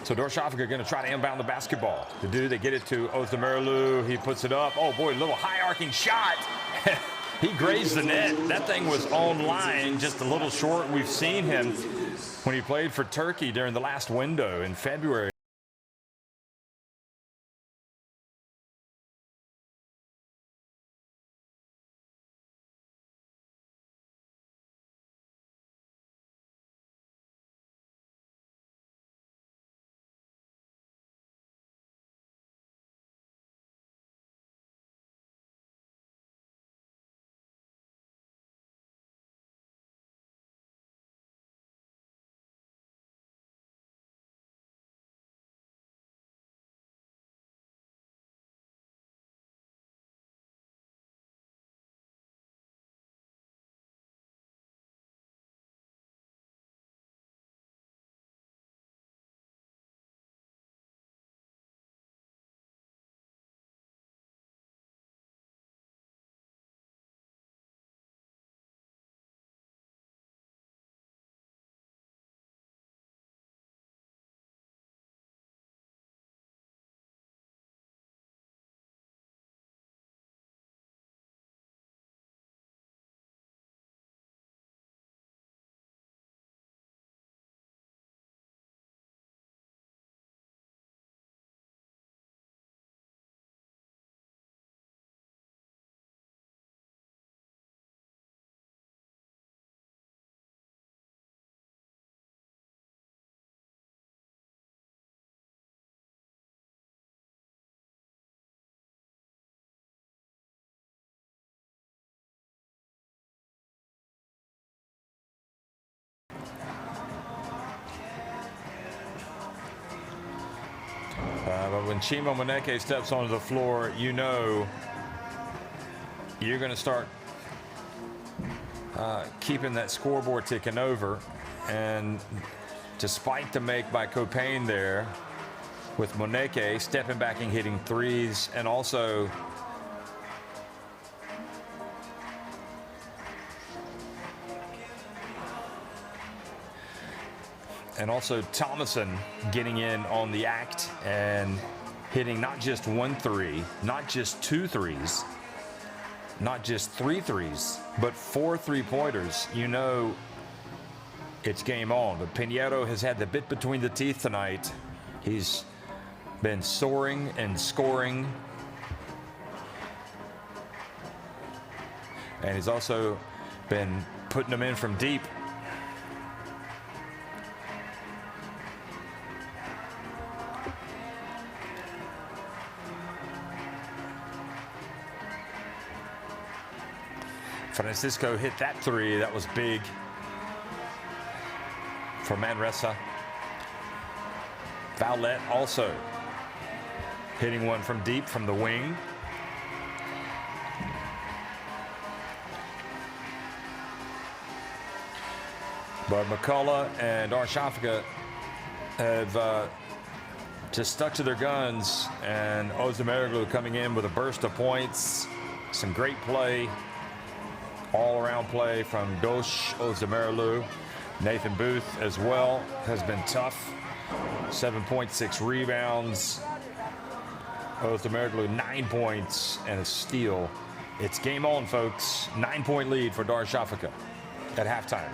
So Darüssafaka going to try to inbound the basketball. They get it to Othmerlu. He puts it up. Oh boy, little high arcing shot. He grazed the net. That thing was on line, just a little short. We've seen him when he played for Turkey during the last window in February. But when Chima Moneke steps onto the floor, you know you're going to start keeping that scoreboard ticking over. And despite the make by Copain there, with Moneke stepping back and hitting threes, and also Thomason getting in on the act and hitting not just 1 3, not just 2 threes, not just 3 threes, but 4 3-pointers. You know it's game on. But Pinheiro has had the bit between the teeth tonight. He's been soaring and scoring. And he's also been putting them in from deep. Francisco hit that 3. That was big for Manresa. Vowlet also hitting one from deep from the wing. But McCullough and Darüssafaka have just stuck to their guns, and Özdemiroglu coming in with a burst of points. Some great play, all-around play from Dosh Özdemiroglu. Nathan Booth as well has been tough. 7.6 rebounds. Özdemiroglu 9 points and a steal. It's game on, folks. 9-point lead for Darüssafaka at halftime.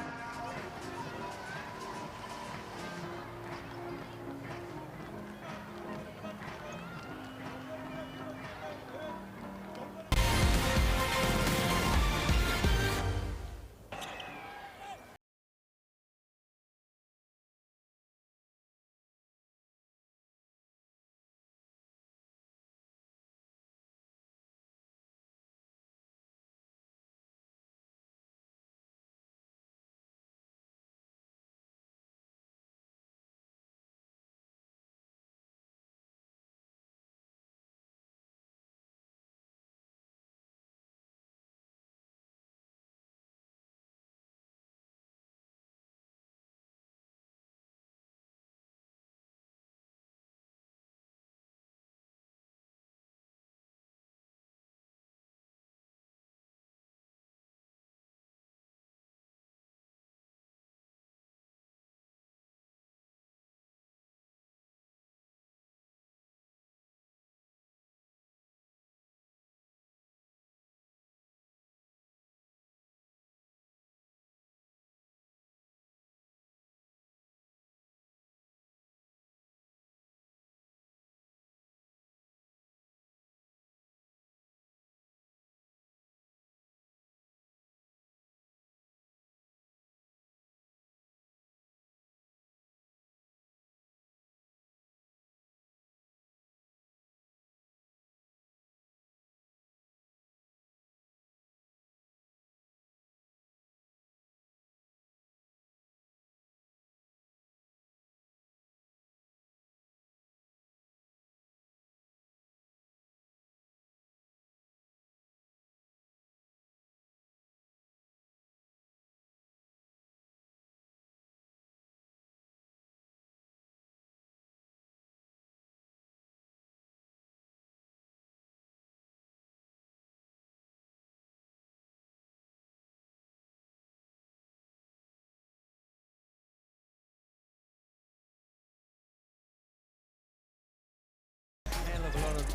A lot of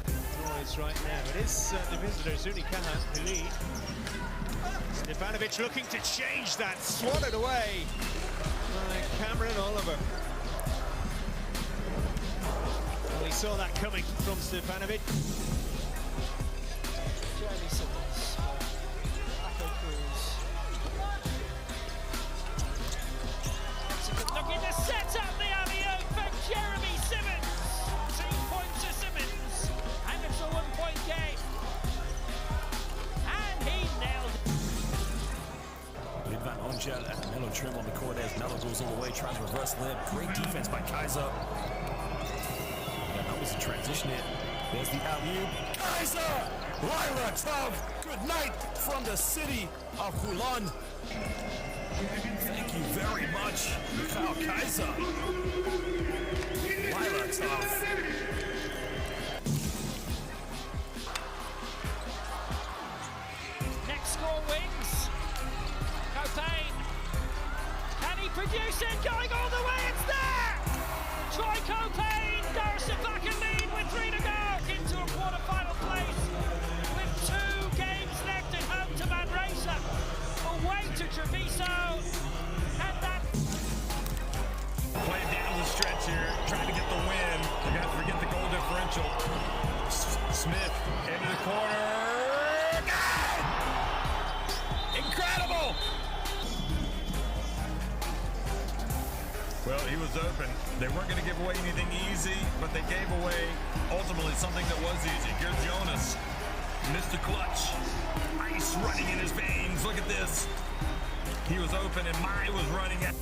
noise right now. It is the visitors, Unikaha, who lead. Stefanovic looking to change that, swatted away by Cameron Oliver. Well, he saw that coming from Stefanovic. Jeremy Simmons, Echo Cruz. Looking to set up the alley-oop for Jeremy Simmons. 2 points to Simmons, and it's a 1-point game. And he nailed it. Lidvan Ongel and Melo trim on the court as Melo goes all the way, tries reverse layup. Great defense by Kaiser. Yeah, There's a transition in. There's the alley-oop. Kaiser! Lila Tov, good night from the city of Hulon. Thank you very much, Mikhail Kaiser. Lila Tov. Next score wins. Copain. Can he produce it? Going all the way, it's there! Troy Copain, Darüssafaka lead with 3 to go into a quarter-final place with 2 games left at home to Manresa, away to Treviso, and that... Playing down the stretch here, trying to get the win. You got to forget the goal differential. Smith into the corner. Incredible! Well, he was open. They weren't going to give away anything easy, but they gave away ultimately something that was easy. Here's Jonas. Missed the clutch. Ice running in his veins. Look at this. He was open and Mai was running at.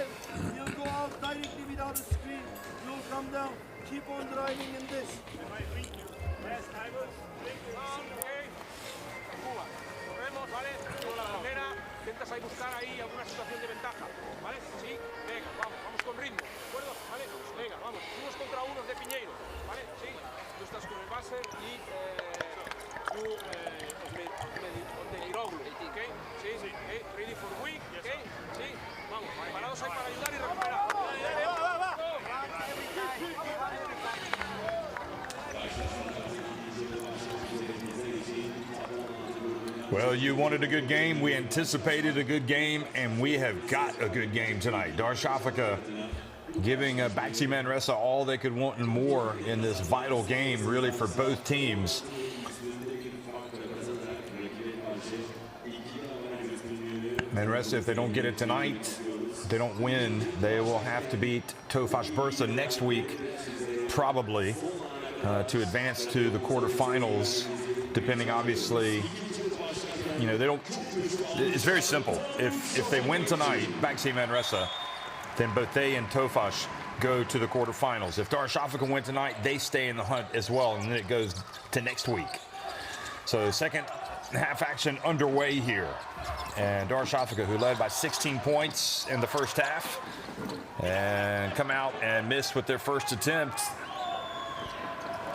drive, you'll go out directly without a screen. You'll come down. Keep on driving in this. Corremos, ¿vale? Con la primera, intentas ahí buscar ahí alguna situación de ventaja, ¿vale? Sí, venga, vamos con ritmo, ¿de acuerdo? ¿Vale? Venga, vamos, unos contra unos de Piñeiro, ¿vale? Sí, tú estás con el base y tú de Iroglu, ¿ok? Sí, sí, ready for week, ¿ok? Sí, vamos, preparados ahí para ayudar y recuperar. ¡Va! Well, you wanted a good game. We anticipated a good game, and we have got a good game tonight. Darüssafaka giving BAXI Manresa all they could want and more in this vital game, really, for both teams. Manresa, if they don't get it tonight, they don't win, they will have to beat Tofaş Bursa next week, probably, to advance to the quarterfinals, depending, obviously. You know, they don't. It's very simple. If they win tonight, BAXI Manresa, then both they and Tofaş go to the quarterfinals. If Darüssafaka win tonight, they stay in the hunt as well, and then it goes to next week. So second half action underway here, and Darüssafaka, who led by 16 points in the first half, and come out and miss with their first attempt.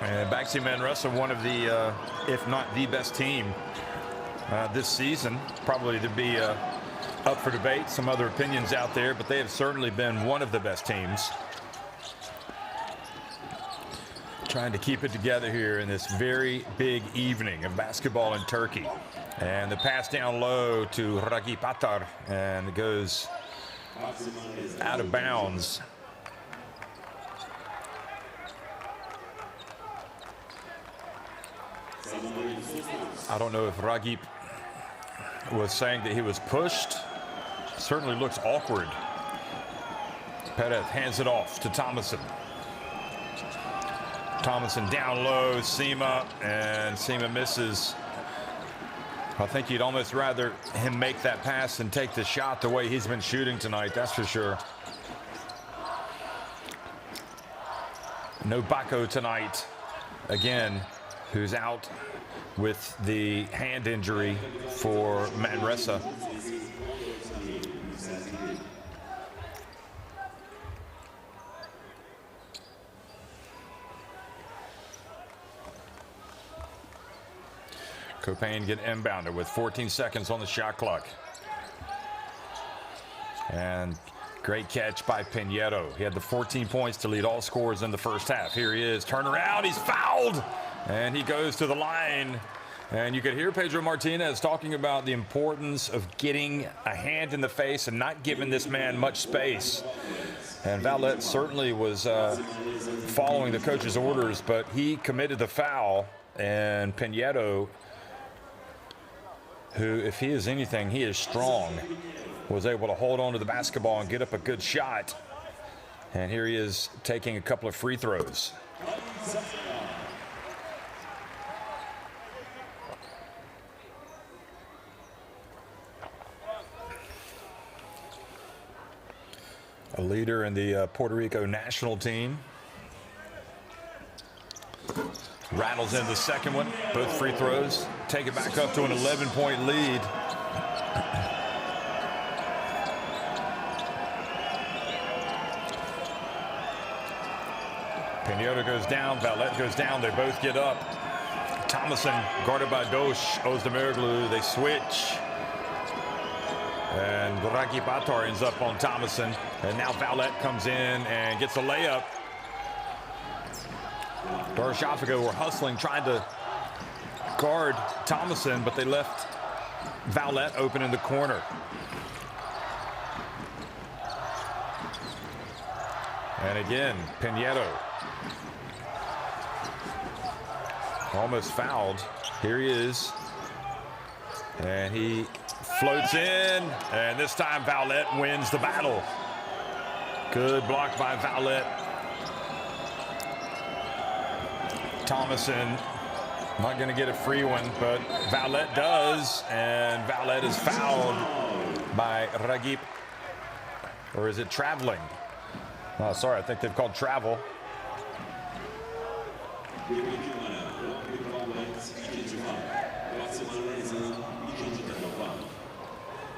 And BAXI Manresa, one of the, if not the best team this season, probably to be up for debate. Some other opinions out there, but they have certainly been one of the best teams. Trying to keep it together here in this very big evening of basketball in Turkey. And the pass down low to Ragip Atar, and it goes out of bounds. I don't know if Ragip was saying that he was pushed. Certainly looks awkward. Perez hands it off to Thomason. Thomason down low, Sima, and Sima misses. I think you'd almost rather him make that pass and take the shot the way he's been shooting tonight, that's for sure. No Bako tonight, again, who's out with the hand injury for Manresa. Copain get inbounded with 14 seconds on the shot clock. And great catch by Piñeiro. He had the 14 points to lead all scorers in the first half. Here he is, turn around, he's fouled! And he goes to the line. And you could hear Pedro Martinez talking about the importance of getting a hand in the face and not giving this man much space. And Valette certainly was following the coach's orders, but he committed the foul. And Piñeiro, who, if he is anything, he is strong, was able to hold on to the basketball and get up a good shot. And here he is taking a couple of free throws. A leader in the Puerto Rico national team. Rattles in the second one, both free throws. Take it back up to an 11-point lead. Piñeiro goes down, Valette goes down, they both get up. Thomason guarded by Dosh, Özdemiroglu, they switch. And Ragip Atar ends up on Thomason. And now Valette comes in and gets a layup. Darüssafaka were hustling, trying to guard Thomason, but they left Valette open in the corner. And again, Piñeiro. Almost fouled. Here he is. And he floats in, and this time Valette wins the battle. Good block by Valette. Thomason not going to get a free one, but Valette does, and Valette is fouled by Ragip Or is it traveling? Oh, sorry, I think they've called travel.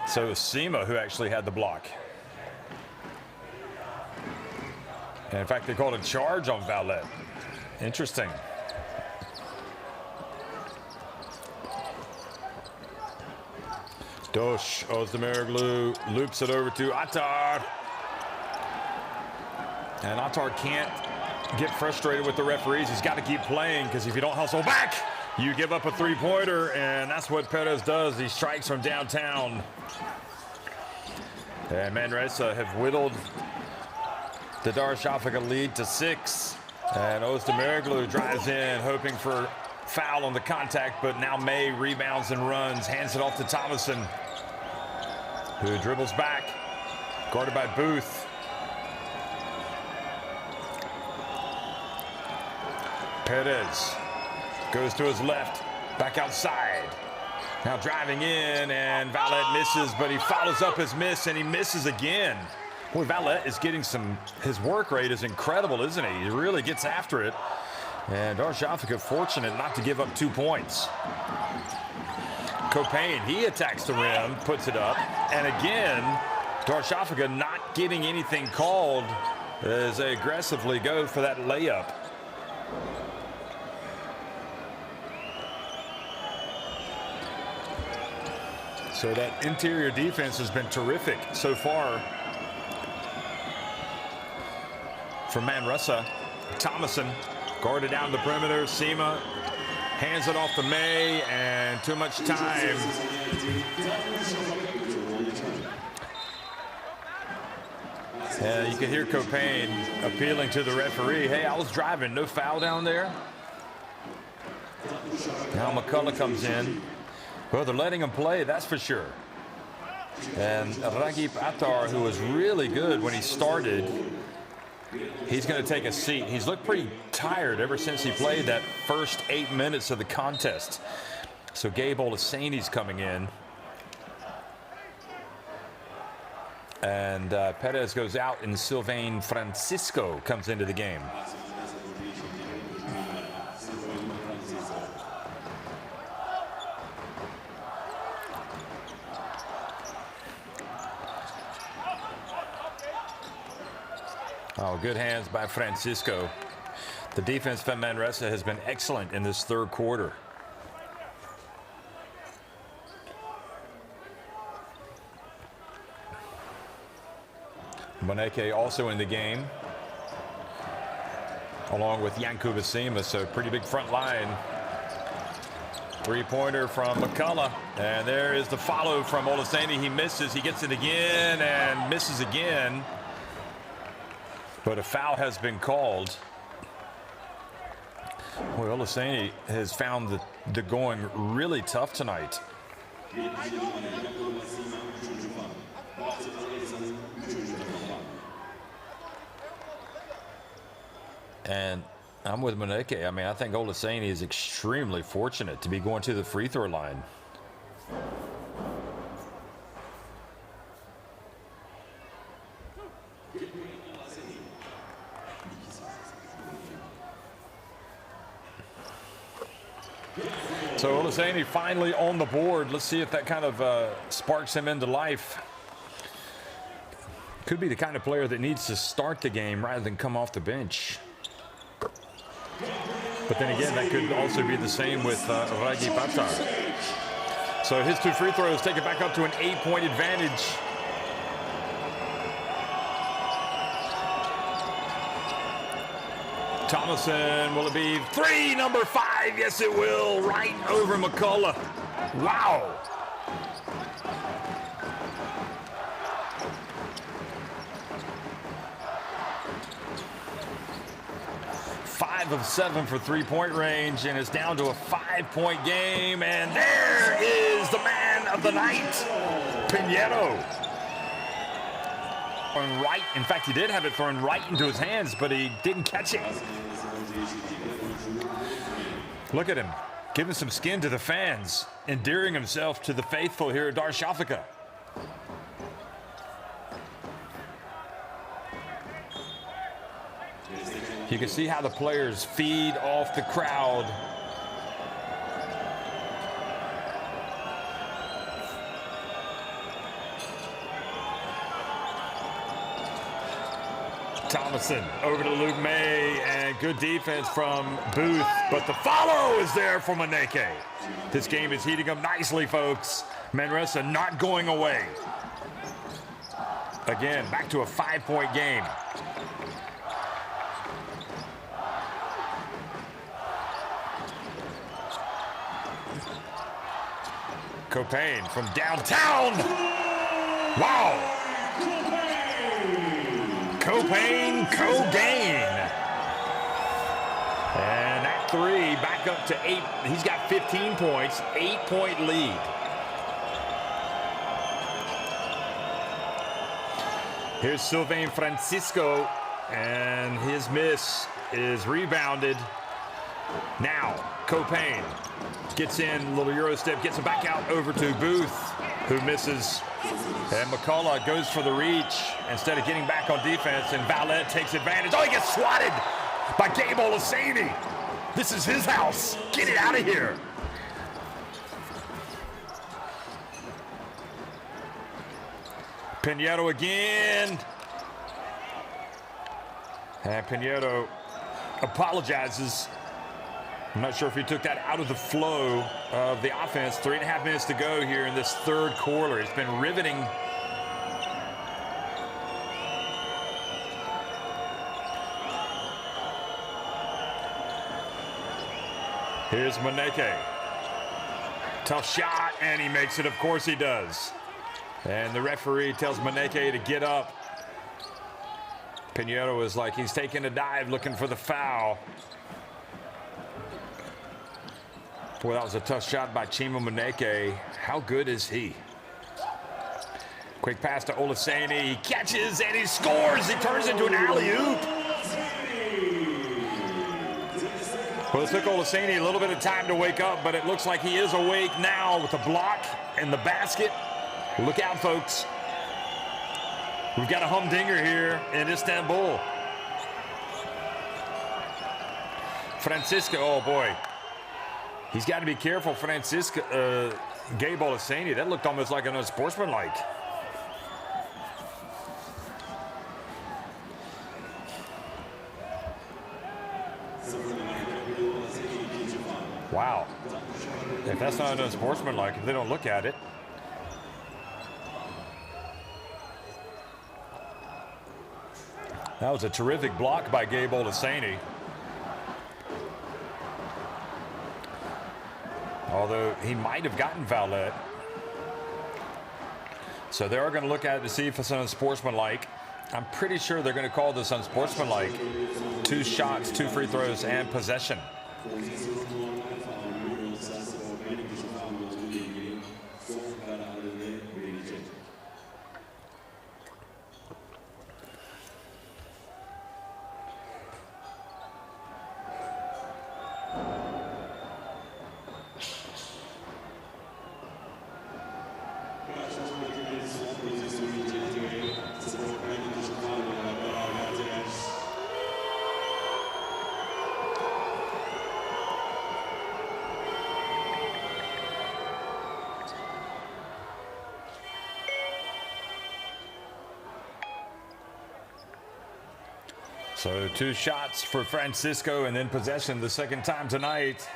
So Sema who actually had the block. And in fact, they called a charge on Valet. Interesting. Dosh Ozdemiroglu loops it over to Attar. And Attar can't get frustrated with the referees. He's got to keep playing, because if you don't hustle back, you give up a three-pointer, and that's what Perez does. He strikes from downtown. And Manresa have whittled the Darüssafaka lead to 6. And Ozdemiroglu drives in, hoping for foul on the contact, but now May rebounds and runs, hands it off to Thomason, who dribbles back, guarded by Booth. Perez goes to his left, back outside. Now driving in, and Valet misses, but he follows up his miss, and he misses again. Boy, Valet is getting his work rate is incredible, isn't he? He really gets after it. And Darüssafaka fortunate not to give up 2 points. Copain, he attacks the rim, puts it up. And again, Darüssafaka not getting anything called as they aggressively go for that layup. So that interior defense has been terrific so far from Manresa. Thomason guarded down the perimeter. Sema hands it off to May, and too much time. You can hear Copain appealing to the referee. Hey, I was driving, no foul down there. Now McCullough comes in. Well, they're letting him play, that's for sure. And Ragip Attar, who was really good when he started, he's going to take a seat. He's looked pretty tired ever since he played that first 8 minutes of the contest. So Gabe Olasani's coming in. And Perez goes out, and Sylvain Francisco comes into the game. Oh, good hands by Francisco. The defense from Manresa has been excellent in this third quarter. Moneke also in the game, along with Yankuba Sema, so pretty big front line. Three-pointer from McCullough, and there is the follow from Olasani. He misses, he gets it again, and misses again. But a foul has been called. Well, Olasani has found the going really tough tonight. And I'm with Moneke. I mean, I think Olasani is extremely fortunate to be going to the free throw line. So Olasani finally on the board. Let's see if that kind of sparks him into life. Could be the kind of player that needs to start the game rather than come off the bench. But then again, that could also be the same with Ragip Attar. So his 2 free throws take it back up to an 8-point advantage. Thomason, will it be 3, number 5? Yes, it will. Right over McCullough. Wow. Five of 7 for three-point range, and it's down to a 5-point game. And there is the man of the night, Pinheiro. Right. In fact, he did have it thrown right into his hands, but he didn't catch it. Look at him, giving some skin to the fans, endearing himself to the faithful here at Darüssafaka. You can see how the players feed off the crowd. Thomason over to Luke May, and good defense from Booth, but the follow is there for Maneke. This game is heating up nicely, folks. Manresa not going away. Again, back to a 5-point game. Copain from downtown. Wow. Copain, Co-gain. And that three back up to 8. He's got 15 points, 8-point lead. Here's Sylvain Francisco, and his miss is rebounded. Now, Copain gets in, little Euro step, gets it back out over to Booth, who misses. And McCullough goes for the reach instead of getting back on defense, and Valette takes advantage. Oh, he gets swatted by Gabe Olaseni. This is his house. Get it out of here. Pinheiro again. And Pinheiro apologizes. I'm not sure if he took that out of the flow of the offense. 3.5 minutes to go here in this third quarter. It's been riveting. Here's Maneke. Tough shot, and he makes it. Of course he does. And the referee tells Maneke to get up. Pinheiro is like he's taking a dive looking for the foul. Boy, that was a tough shot by Chima Maneke. How good is he? Quick pass to Olaseni. He catches and he scores. He turns into an alley-oop. Well, it took Olaseni a little bit of time to wake up, but it looks like he is awake now with the block and the basket. Look out, folks. We've got a humdinger here in Istanbul. Francisco, oh boy. He's got to be careful, Francisco. Gabe Olaseni, that looked almost like an unsportsmanlike. Wow. If that's not an unsportsmanlike, if they don't look at it. That was a terrific block by Gabe Olaseni. Although he might have gotten Valette. So they are going to look at it to see if it's an unsportsmanlike. I'm pretty sure they're going to call this unsportsmanlike. 2 shots, 2 free throws, and possession. So 2 shots for Francisco and then possession the second time tonight.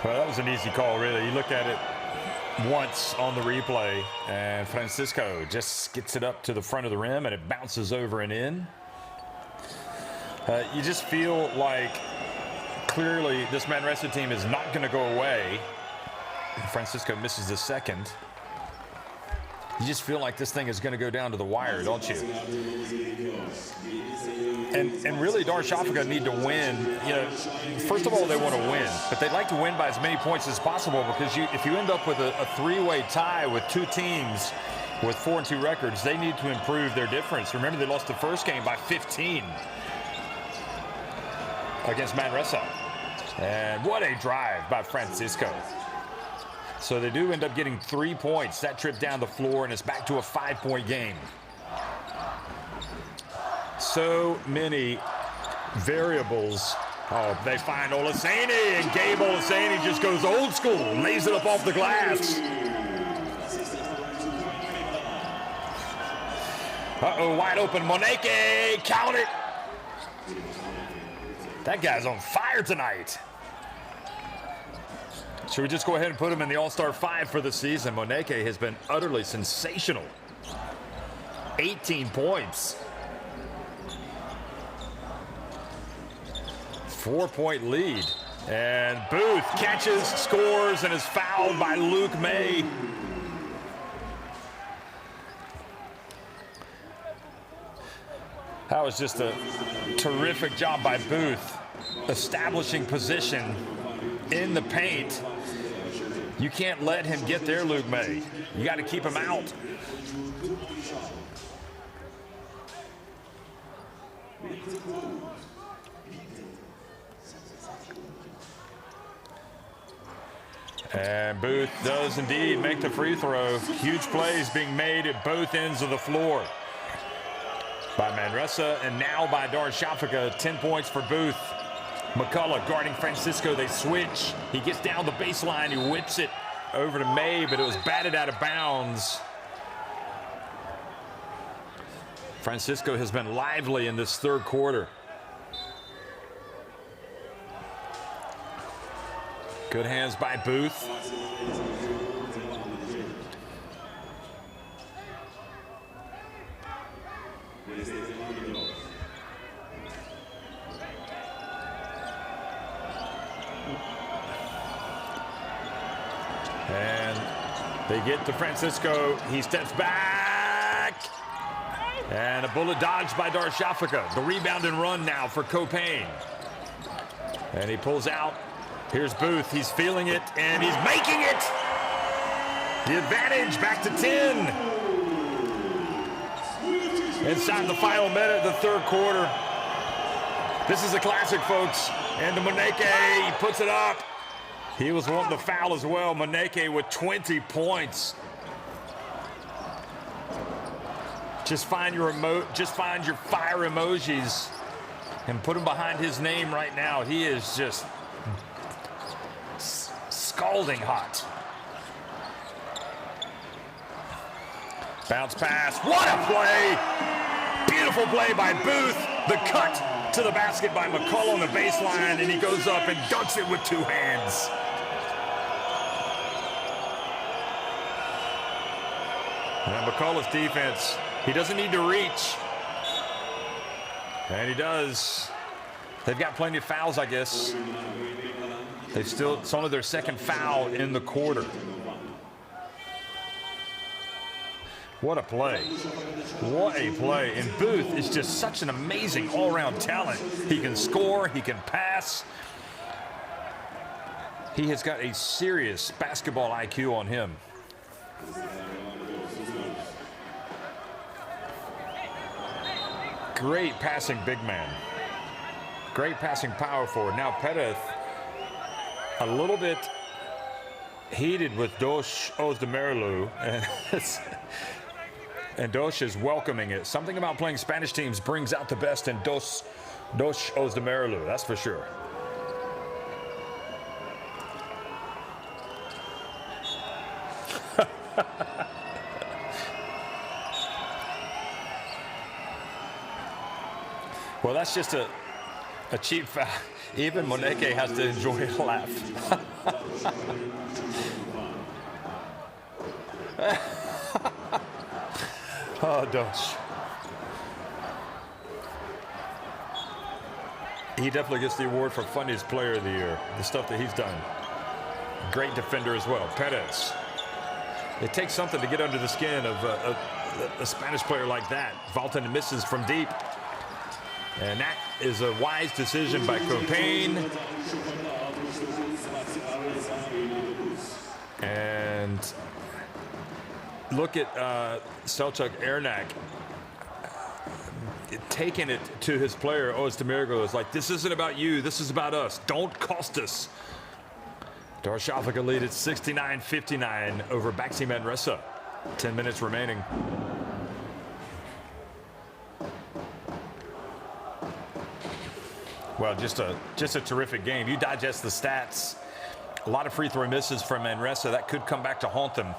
Well, that was an easy call, really. You look at it once on the replay, and Francisco just gets it up to the front of the rim, and it bounces over and in. You just feel like clearly this Manresa team is not going to go away. Francisco misses the second. You just feel like this thing is going to go down to the wire, don't you? And really, Darüssafaka need to win. You know, first of all, they want to win, but they'd like to win by as many points as possible, because if you end up with a 3-way tie with 2 teams with 4-2 records, they need to improve their difference. Remember, they lost the first game by 15 against Manresa. And what a drive by Francisco. So they do end up getting 3 points that trip down the floor, and it's back to a 5-point game. So many variables. Oh, they find Olaseni, and Gabe Olaseni just goes old school, lays it up off the glass. Uh-oh, wide open, Moneke, count it. That guy's on fire tonight. Should we just go ahead and put him in the All-Star 5 for the season? Moneke has been utterly sensational. 18 points. 4-point lead. And Booth catches, scores, and is fouled by Luke May. That was just a terrific job by Booth, establishing position in the paint. You can't let him get there, Luke May. You got to keep him out. And Booth does indeed make the free throw. Huge plays being made at both ends of the floor by Manresa and now by Darüssafaka. 10 points for Booth. McCullough guarding Francisco. They switch. He gets down the baseline. He whips it over to May, but it was batted out of bounds. Francisco has been lively in this third quarter. Good hands by Booth. And they get to Francisco. He steps back. And a bullet dodged by Darüssafaka. The rebound and run now for Copain. And he pulls out. Here's Booth. He's feeling it, and he's making it. The advantage back to 10. Inside the final minute of the third quarter. This is a classic, folks. And to Moneke, he puts it up. He was wanting the foul as well. Moneke with 20 points. Just find your fire emojis and put them behind his name right now. He is just scalding hot. Bounce pass. What a play! Beautiful play by Booth. The cut to the basket by McCullough on the baseline, and he goes up and dunks it with two hands. And McCullough's defense, he doesn't need to reach. And he does. They've got plenty of fouls, I guess. It's only their second foul in the quarter. What a play. What a play. And Booth is just such an amazing all-around talent. He can score, he can pass. He has got a serious basketball IQ on him. Great passing big man. Great passing power forward. Now Perez a little bit heated with Dosh Özdemirlu, and Dosh is welcoming it. Something about playing Spanish teams brings out the best in Dosh Özdemirlu, that's for sure. Well, that's just a cheap foul. Even Moneke has to enjoy a laugh. Oh, Dosh. He definitely gets the award for funniest player of the year. The stuff that he's done. Great defender as well. Perez. It takes something to get under the skin of a Spanish player like that. Valton misses from deep. And that is a wise decision by Copain. And look at Selçuk Ernak taking it to his player, Ozdemir. It's like, this isn't about you. This is about us. Don't cost us. Darüssafaka lead at 69-59 over BAXI Manresa. 10 minutes remaining. Well, just a terrific game. You digest the stats. A lot of free throw misses from Manresa. That could come back to haunt them.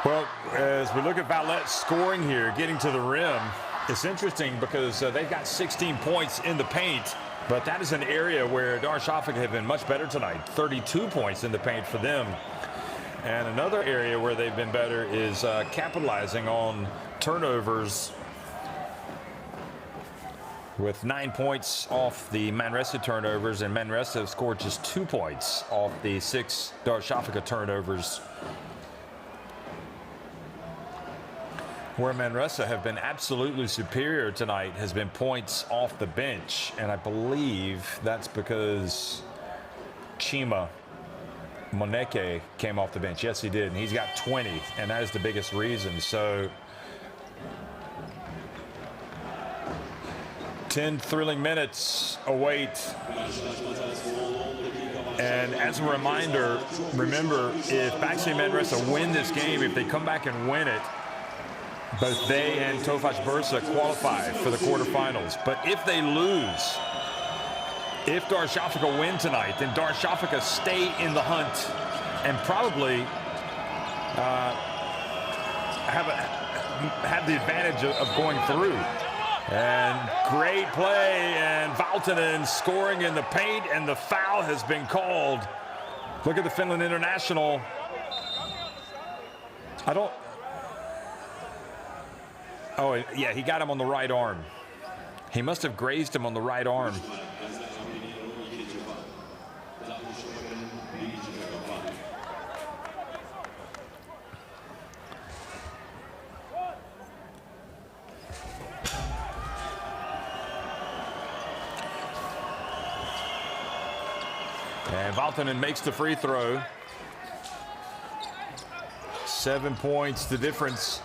Well, as we look at Vallet's scoring here, getting to the rim, it's interesting because they've got 16 points in the paint, but that is an area where Darüssafaka have been much better tonight. 32 points in the paint for them. And another area where they've been better is capitalizing on turnovers, with 9 points off the Manresa turnovers, and Manresa have scored just 2 points off the 6 Darüssafaka turnovers. Where Manresa have been absolutely superior tonight has been points off the bench, and I believe that's because Chima Moneke came off the bench. Yes, he did, and he's got 20, and that is the biggest reason. So 10 thrilling minutes await. And as a reminder, remember, if BAXI Manresa win this game, if they come back and win it, both they and Tofaş Bursa qualify for the quarterfinals. But if they lose, if Darüssafaka win tonight, then Darüssafaka stay in the hunt and probably have the advantage of going through. And great play, and Valtonen scoring in the paint, and the foul has been called. Look at the Finland international. Oh, yeah, he got him on the right arm. He must have grazed him on the right arm. And Valtonen makes the free throw. 7 points, the difference.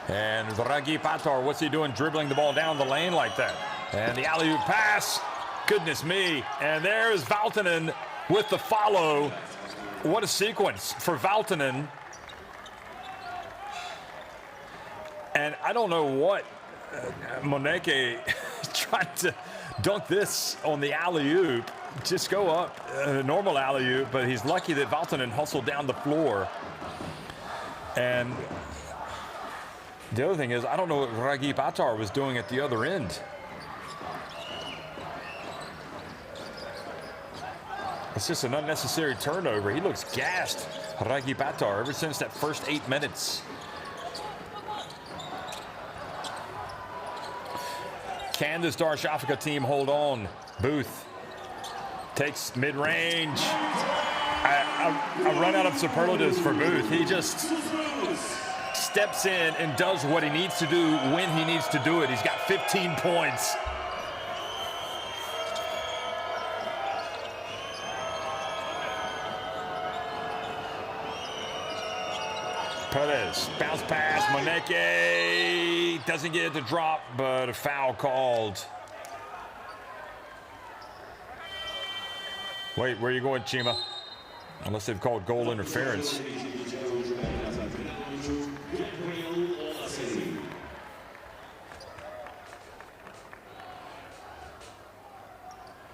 And Ragip Atar, what's he doing dribbling the ball down the lane like that? And the alley-oop pass. Goodness me. And there's Valtonen with the follow. What a sequence for Valtonen. And I don't know what Moneke tried to dunk this on the alley-oop. Just go up, normal alley-oop, but he's lucky that Valtonen hustled down the floor. And the other thing is, I don't know what Ragip Atar was doing at the other end. It's just an unnecessary turnover. He looks gassed, Ragip Atar, ever since that first 8 minutes. Can this Darüssafaka team hold on? Booth takes mid-range. I run out of superlatives for Booth. He just steps in and does what he needs to do when he needs to do it. He's got 15 points. Perez, bounce pass, Moneke doesn't get it to drop, but a foul called. Wait, where are you going, Chima? Unless they've called goal interference.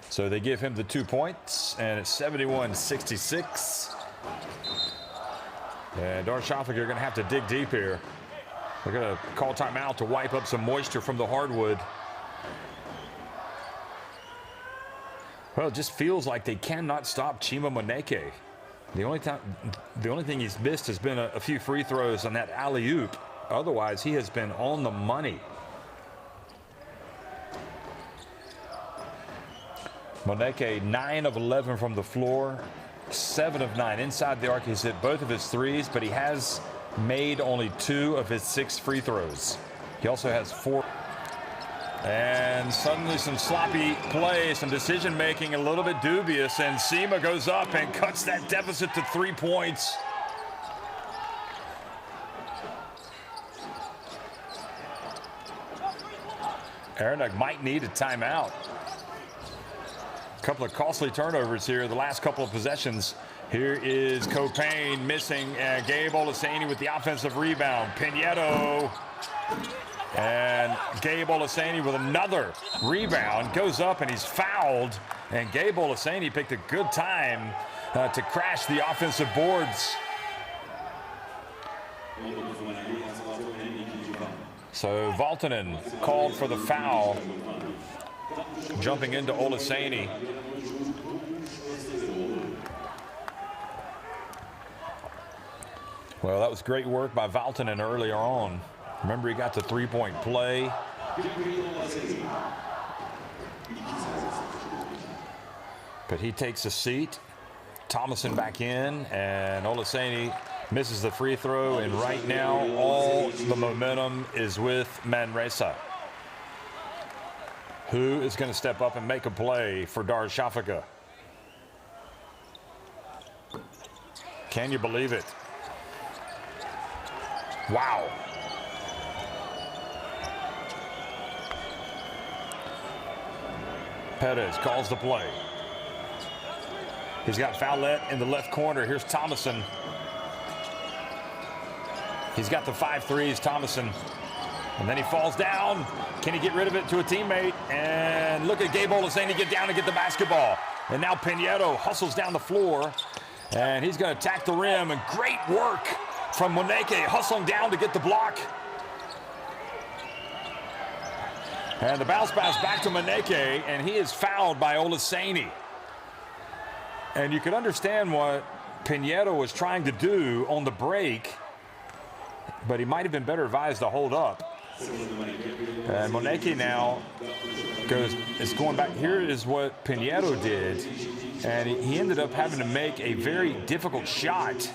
So they give him the 2 points, and it's 71-66. And Darüssafaka are going to have to dig deep here. They're going to call timeout to wipe up some moisture from the hardwood. Well, it just feels like they cannot stop Chima Moneke. The only thing he's missed has been a few free throws on that alley-oop. Otherwise, he has been on the money. Moneke, 9 of 11 from the floor, 7 of 9 inside the arc. He's hit both of his threes, but he has made only 2 of his 6 free throws. He also has 4. And suddenly some sloppy play, some decision making a little bit dubious, and Sema goes up and cuts that deficit to 3 points. Arenak might need a timeout. A couple of costly turnovers here the last couple of possessions. Here is Copain missing, and Gabe Olaseni with the offensive rebound. Pinheiro. And Gabe Olaseni with another rebound. Goes up and he's fouled. And Gabe Olaseni picked a good time to crash the offensive boards. So Valtonen called for the foul, jumping into Olaseni. Well, that was great work by Valtonen earlier on. Remember, he got the three-point play. But he takes a seat. Thomason back in, and Olaseni misses the free throw, and right now all the momentum is with Manresa. Who is going to step up and make a play for Darüssafaka? Can you believe it? Wow. Perez calls the play. He's got Fowlette in the left corner. Here's Thomason. He's got the 5 threes, Thomason. And then he falls down. Can he get rid of it to a teammate? And look at Gabe Olaseni get down and get the basketball. And now Pinheiro hustles down the floor. And he's going to attack the rim. And great work from Moneke, hustling down to get the block. And the bounce pass back to Moneke, and he is fouled by Olaseni. And you can understand what Pinheiro was trying to do on the break, but he might have been better advised to hold up. And Moneke now is going back. Here is what Pinheiro did, and he ended up having to make a very difficult shot.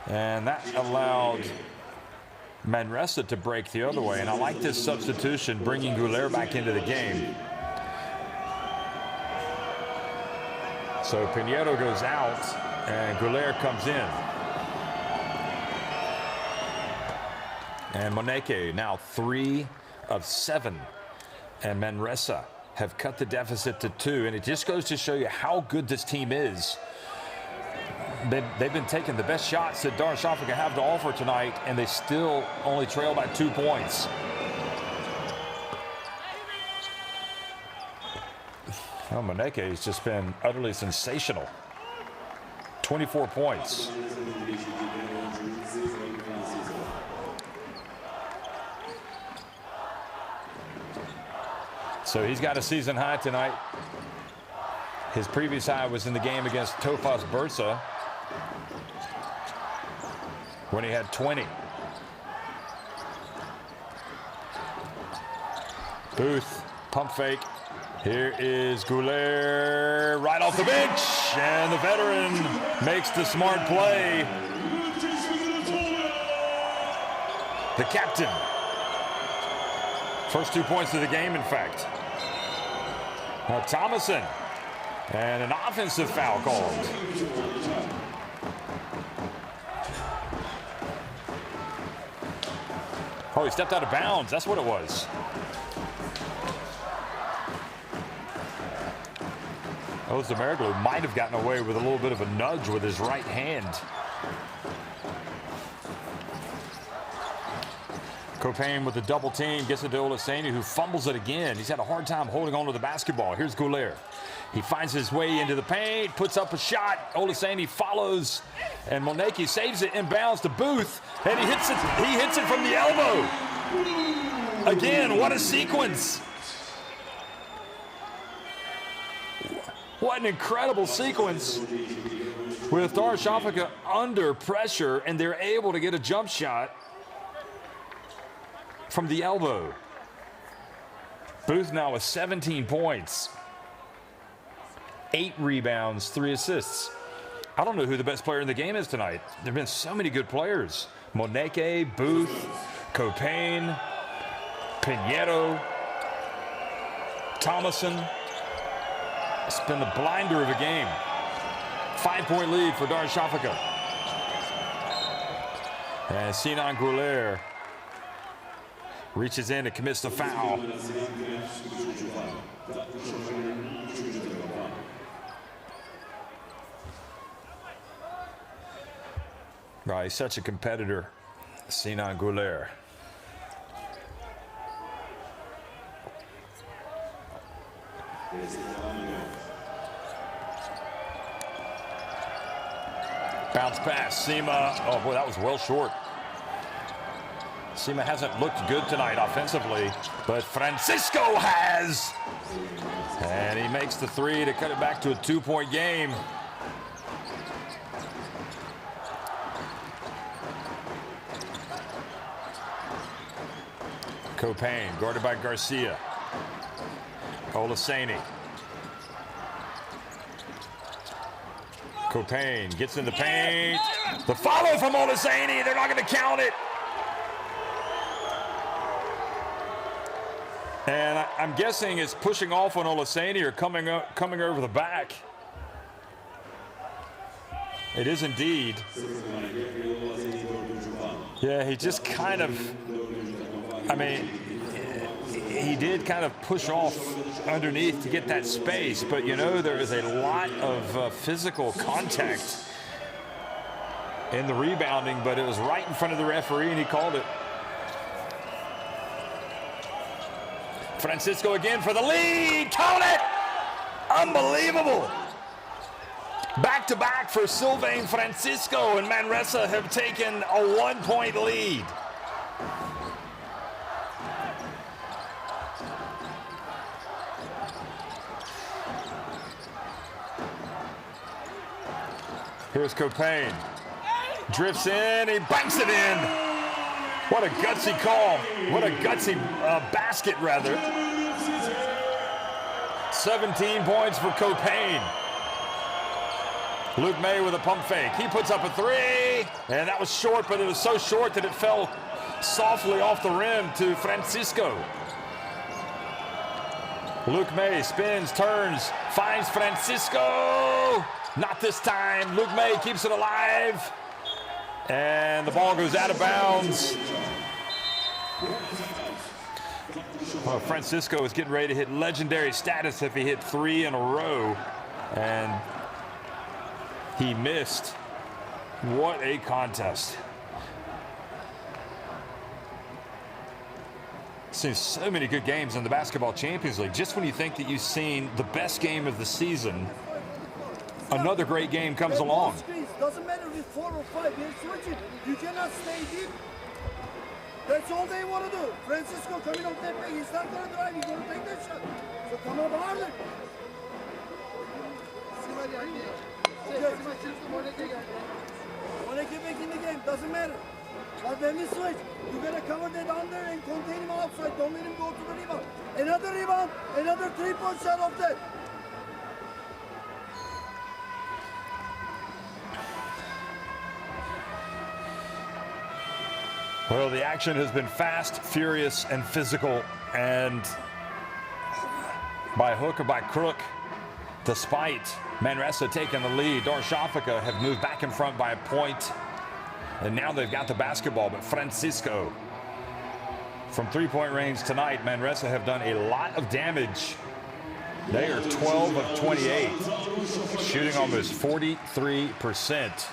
And that allowed Manresa to break the other way. And I like this substitution, bringing Goulet back into the game. So Pinheiro goes out, and Goulet comes in. And Moneke now 3 of 7. And Manresa have cut the deficit to 2. And it just goes to show you how good this team is. They've been taking the best shots that Darüssafaka have to offer tonight, and they still only trail by 2 points. Well, Moneke has just been utterly sensational. 24 points. So he's got a season high tonight. His previous high was in the game against Tofas Bursa, when he had 20. Booth, pump fake. Here is Goulet right off the bench, and the veteran makes the smart play. The captain. First 2 points of the game, in fact. Now Thomason, and an offensive foul called. Oh, he stepped out of bounds. That's what it was. Ozdemir might have gotten away with a little bit of a nudge with his right hand. Copain with the double team gets it to Olaseni, who fumbles it again. He's had a hard time holding on to the basketball. Here's Goulet. He finds his way into the paint, puts up a shot. Olaseni follows, and Moneke saves it inbounds to Booth, and he hits it. He hits it from the elbow. Again, what a sequence! What an incredible sequence with Darüssafaka under pressure, and they're able to get a jump shot from the elbow. Booth now with 17 points, 8 rebounds, 3 assists. I don't know who the best player in the game is tonight. There have been so many good players. Moneke, Booth, Copain, Pinheiro, Thomason. It's been a blinder of a game. 5-point lead for Darüssafaka. And Sinan Güler reaches in and commits the foul. Right, he's such a competitor, Sinan Güler. Bounce pass, Sima. Oh boy, that was well short. Sima hasn't looked good tonight offensively, but Francisco has. And he makes the 3 to cut it back to a 2-point game. Copain, guarded by Garcia. Olaseni. Copain gets in the paint. The follow from Olaseni. They're not going to count it. And I'm guessing it's pushing off on Olaseni or coming over the back. It is indeed. Yeah, he just kind of, I mean, he did kind of push off underneath to get that space, but you know, there is a lot of physical contact in the rebounding, but it was right in front of the referee and he called it. Francisco again for the lead. Count it! Unbelievable. Back-to-back for Sylvain Francisco, and Manresa have taken a 1-point lead. Here's Copain. Drifts in, he banks it in. What a gutsy call. What a gutsy basket, rather. 17 points for Copain. Luke May with a pump fake. He puts up a 3, and that was short, but it was so short that it fell softly off the rim to Francisco. Luke May spins, turns, finds Francisco. Not this time. Luke May keeps it alive. And the ball goes out of bounds. Well, Francisco is getting ready to hit legendary status if he hit 3 in a row. And he missed. What a contest. Seen so many good games in the Basketball Champions League. Just when you think that you've seen the best game of the season, another great game comes along. Doesn't matter if 4 or 5, they're switching. You cannot stay deep. That's all they want to do. Francisco coming off that way, he's not going to drive, he's going to take that shot. So come up harder. Want to get back in the game, doesn't matter. But when we switch, you got to cover that under and contain him outside. Don't let him go to the rebound. Another 3-point shot off that. Well, the action has been fast, furious, and physical, and by hook or by crook, despite Manresa taking the lead, Darüssafaka have moved back in front by a point, and now they've got the basketball. But Francisco, from 3-point range tonight, Manresa have done a lot of damage. They are 12 of 28, shooting almost 43%.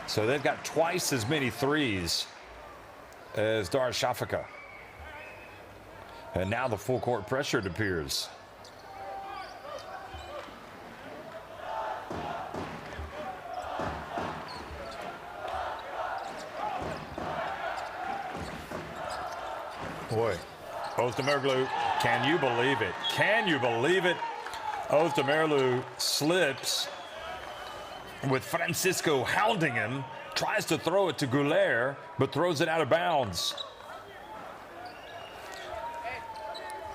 So they've got twice as many threes as Darüssafaka. And now the full court pressure, it appears. Boy, Özdemirlu, can you believe it? Can you believe it? Özdemirlu slips with Francisco hounding him, tries to throw it to Güler, but throws it out of bounds.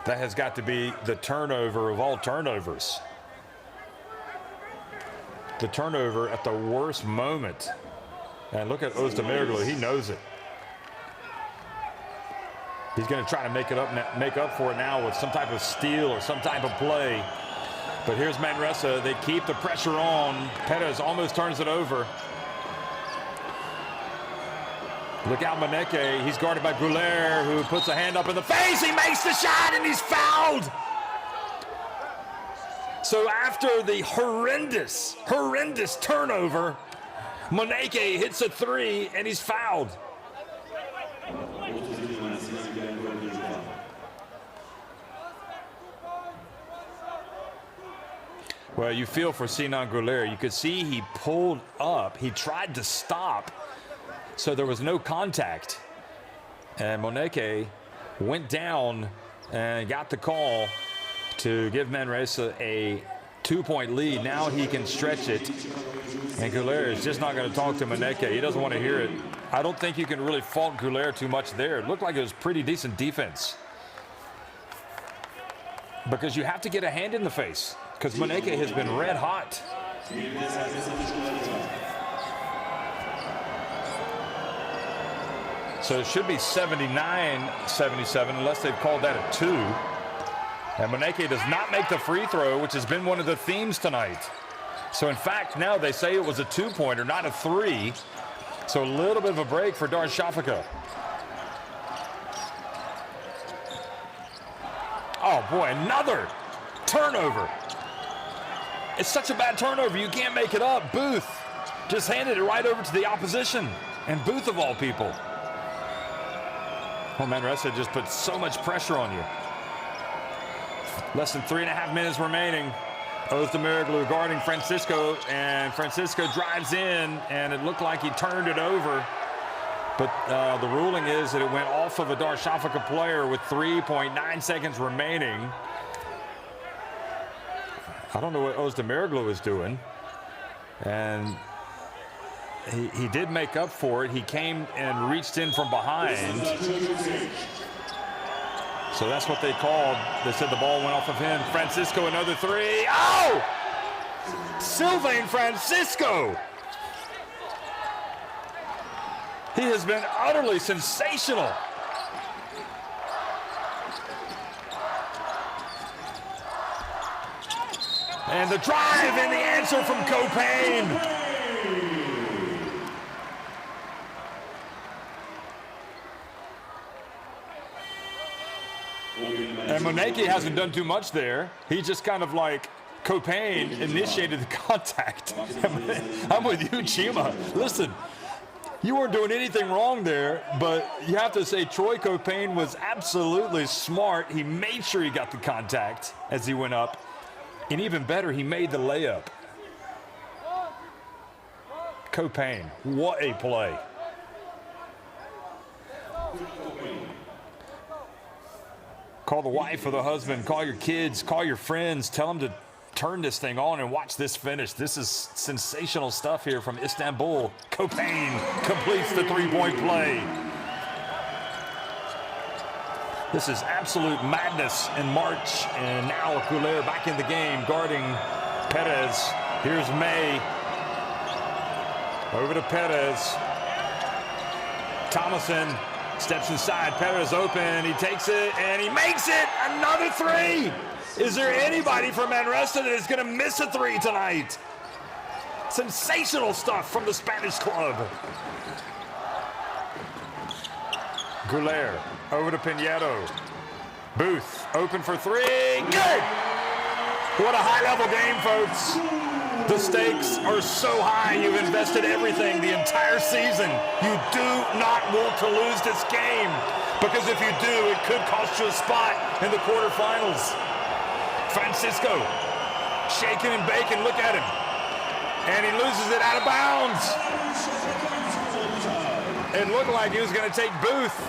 That has got to be the turnover of all turnovers. The turnover at the worst moment. And look at Özdemiroglu, he knows it. He's going to try to make up for it now with some type of steal or some type of play. But here's Manresa. They keep the pressure on. Perez almost turns it over. Look out, Moneke. He's guarded by Gouler, who puts a hand up in the face. He makes the shot, and he's fouled. So after the horrendous turnover, Moneke hits a three, and he's fouled. Well, you feel for Sinan Gouler. You could see he pulled up. He tried to stop, so there was no contact. And Moneke went down and got the call to give Manresa a 2-point lead. Now he can stretch it. And Gouler is just not going to talk to Moneke. He doesn't want to hear it. I don't think you can really fault Gouler too much there. It looked like it was pretty decent defense. Because you have to get a hand in the face. Because Moneke has been red hot. So it should be 79-77 unless they've called that a 2. And Moneke does not make the free throw, which has been one of the themes tonight. So in fact, now they say it was a 2-pointer, not a 3. So a little bit of a break for Darüssafaka. Oh boy, another turnover. It's such a bad turnover, you can't make it up. Booth just handed it right over to the opposition. And Booth, of all people. Well, Manresa just put so much pressure on you. Less than 3.5 minutes remaining. Özdemiroglu guarding Francisco, and Francisco drives in, and it looked like he turned it over. But the ruling is that it went off of a Darüssafaka player with 3.9 seconds remaining. I don't know what Özdemiroglu is doing. And he did make up for it. He came and reached in from behind. So that's what they called. They said the ball went off of him. Francisco, another three. Oh! Sylvain Francisco! He has been utterly sensational. And the drive and the answer from Copain. And Moneke hasn't done too much there. He just kind of like Copain initiated the contact. I'm with you, Chima. Listen, you weren't doing anything wrong there, but you have to say Troy Copain was absolutely smart. He made sure he got the contact as he went up. And even better, he made the layup. Copain, what a play. Call the wife or the husband, call your kids, call your friends, tell them to turn this thing on and watch this finish. This is sensational stuff here from Istanbul. Copain completes the three-point play. This is absolute madness in March, and now Gouler back in the game, guarding Perez. Here's May. Over to Perez. Thomason steps inside. Perez open. He takes it, and he makes it. Another three. Is there anybody from Manresa that is going to miss a three tonight? Sensational stuff from the Spanish club. Gouler over to Pinheiro. Booth open for three. Good! What a high-level game, folks. The stakes are so high. You've invested everything the entire season. You do not want to lose this game, because if you do, it could cost you a spot in the quarterfinals. Francisco shaking and baking. Look at him. And he loses it out of bounds. It looked like he was going to take Booth.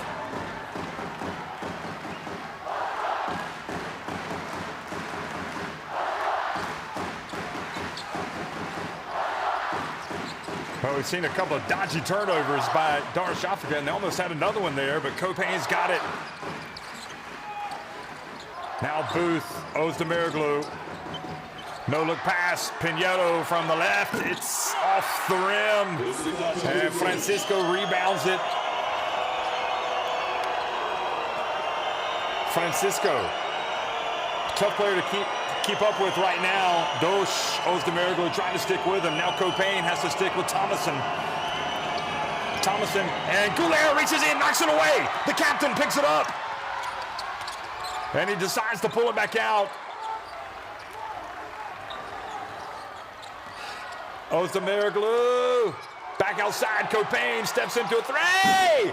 Well, we've seen a couple of dodgy turnovers by Darüssafaka, and they almost had another one there, but Copain's got it. Now Booth, Ozdemiroglu. No look pass, Pinheiro from the left. It's off the rim. And Francisco rebounds it. Francisco, tough player to keep up with right now. Dosh, Ozdemiroglu trying to stick with him. Now Copain has to stick with Thomason. And Goulet reaches in, knocks it away. The captain picks it up. And he decides to pull it back out. Ozdemiroglu back outside. Copain steps into a three.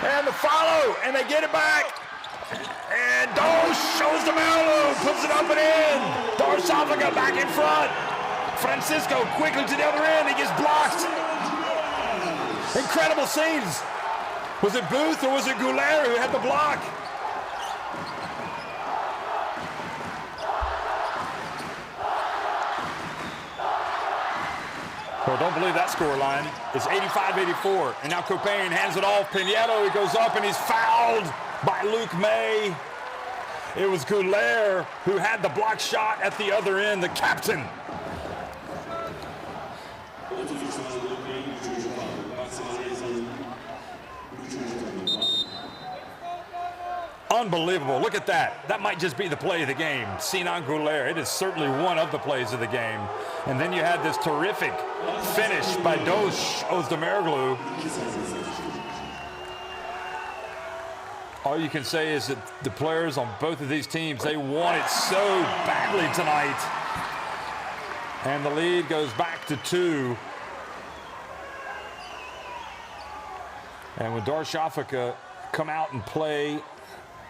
And the follow, and they get it back. And Dosh Ozdemiroglu puts it up and in. Darüssafaka back in front. Francisco quickly to the other end. He gets blocked. Incredible scenes. Was it Booth or was it Goulet who had the block? Well, don't believe that scoreline. It's 85-84. And now Copain hands it off. Pinheiro, he goes up and he's fouled by Luke May. It was Goulet who had the block shot at the other end, the captain. Unbelievable. Look at that. That might just be the play of the game. Sinan Goulet. It is certainly one of the plays of the game. And then you had this terrific finish by Dosh Ozdemiroglu. All you can say is that the players on both of these teams, they want it so badly tonight. And the lead goes back to 2. And when Darüssafaka come out and play,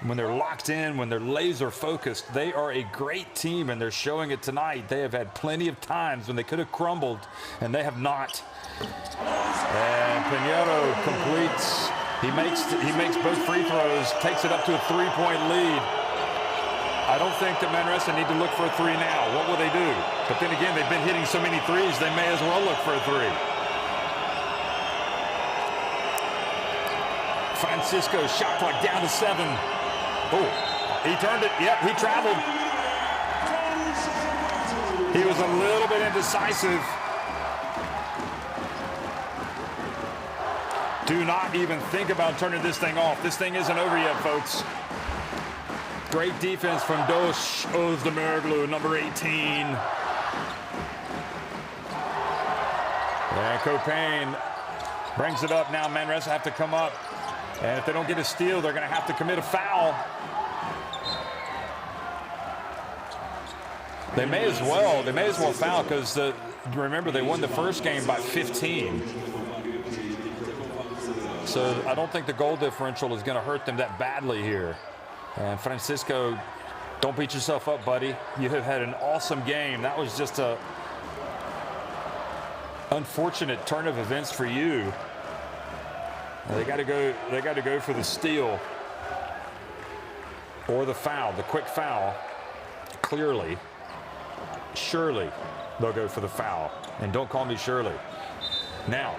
when they're locked in, when they're laser focused, they are a great team, and they're showing it tonight. They have had plenty of times when they could have crumbled, and they have not. And Pinheiro completes. He makes both free throws, takes it up to a 3-point lead. I don't think that Manresa need to look for a 3 now. What will they do? But then again, they've been hitting so many threes, they may as well look for a 3. Francisco shot clock down to 7. Oh, he turned it. Yep, he traveled. He was a little bit indecisive. Do not even think about turning this thing off. This thing isn't over yet, folks. Great defense from Dosh Ozdemiroglu, number 18. And Copain brings it up. Now Manresa have to come up. And if they don't get a steal, they're going to have to commit a foul. They may as well foul, because remember, they won the first game by 15. So I don't think the goal differential is going to hurt them that badly here. And Francisco, don't beat yourself up, buddy. You have had an awesome game. That was just a unfortunate turn of events for you. They got to go for the steal or the foul, the quick foul. Clearly, surely they'll go for the foul. And don't call me Shirley. Now,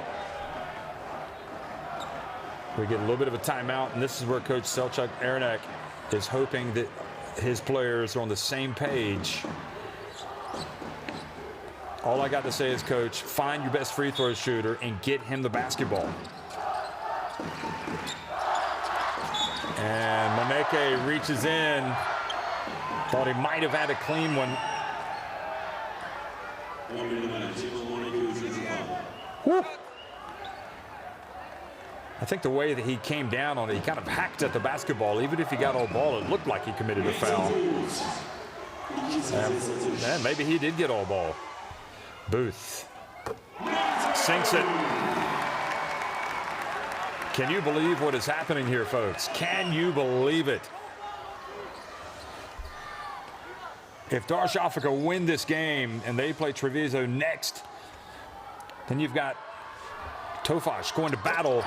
we get a little bit of a timeout, and this is where Coach Selçuk Erenek is hoping that his players are on the same page. All I got to say is, Coach, find your best free throw shooter and get him the basketball. And Moneke reaches in. Thought he might have had a clean one. Woo. I think the way that he came down on it, he kind of hacked at the basketball. Even if he got all ball, it looked like he committed a foul. And maybe he did get all ball. Booth sinks it. Can you believe what is happening here, folks? Can you believe it? If Darüssafaka win this game and they play Treviso next, then you've got Tofaş going to battle.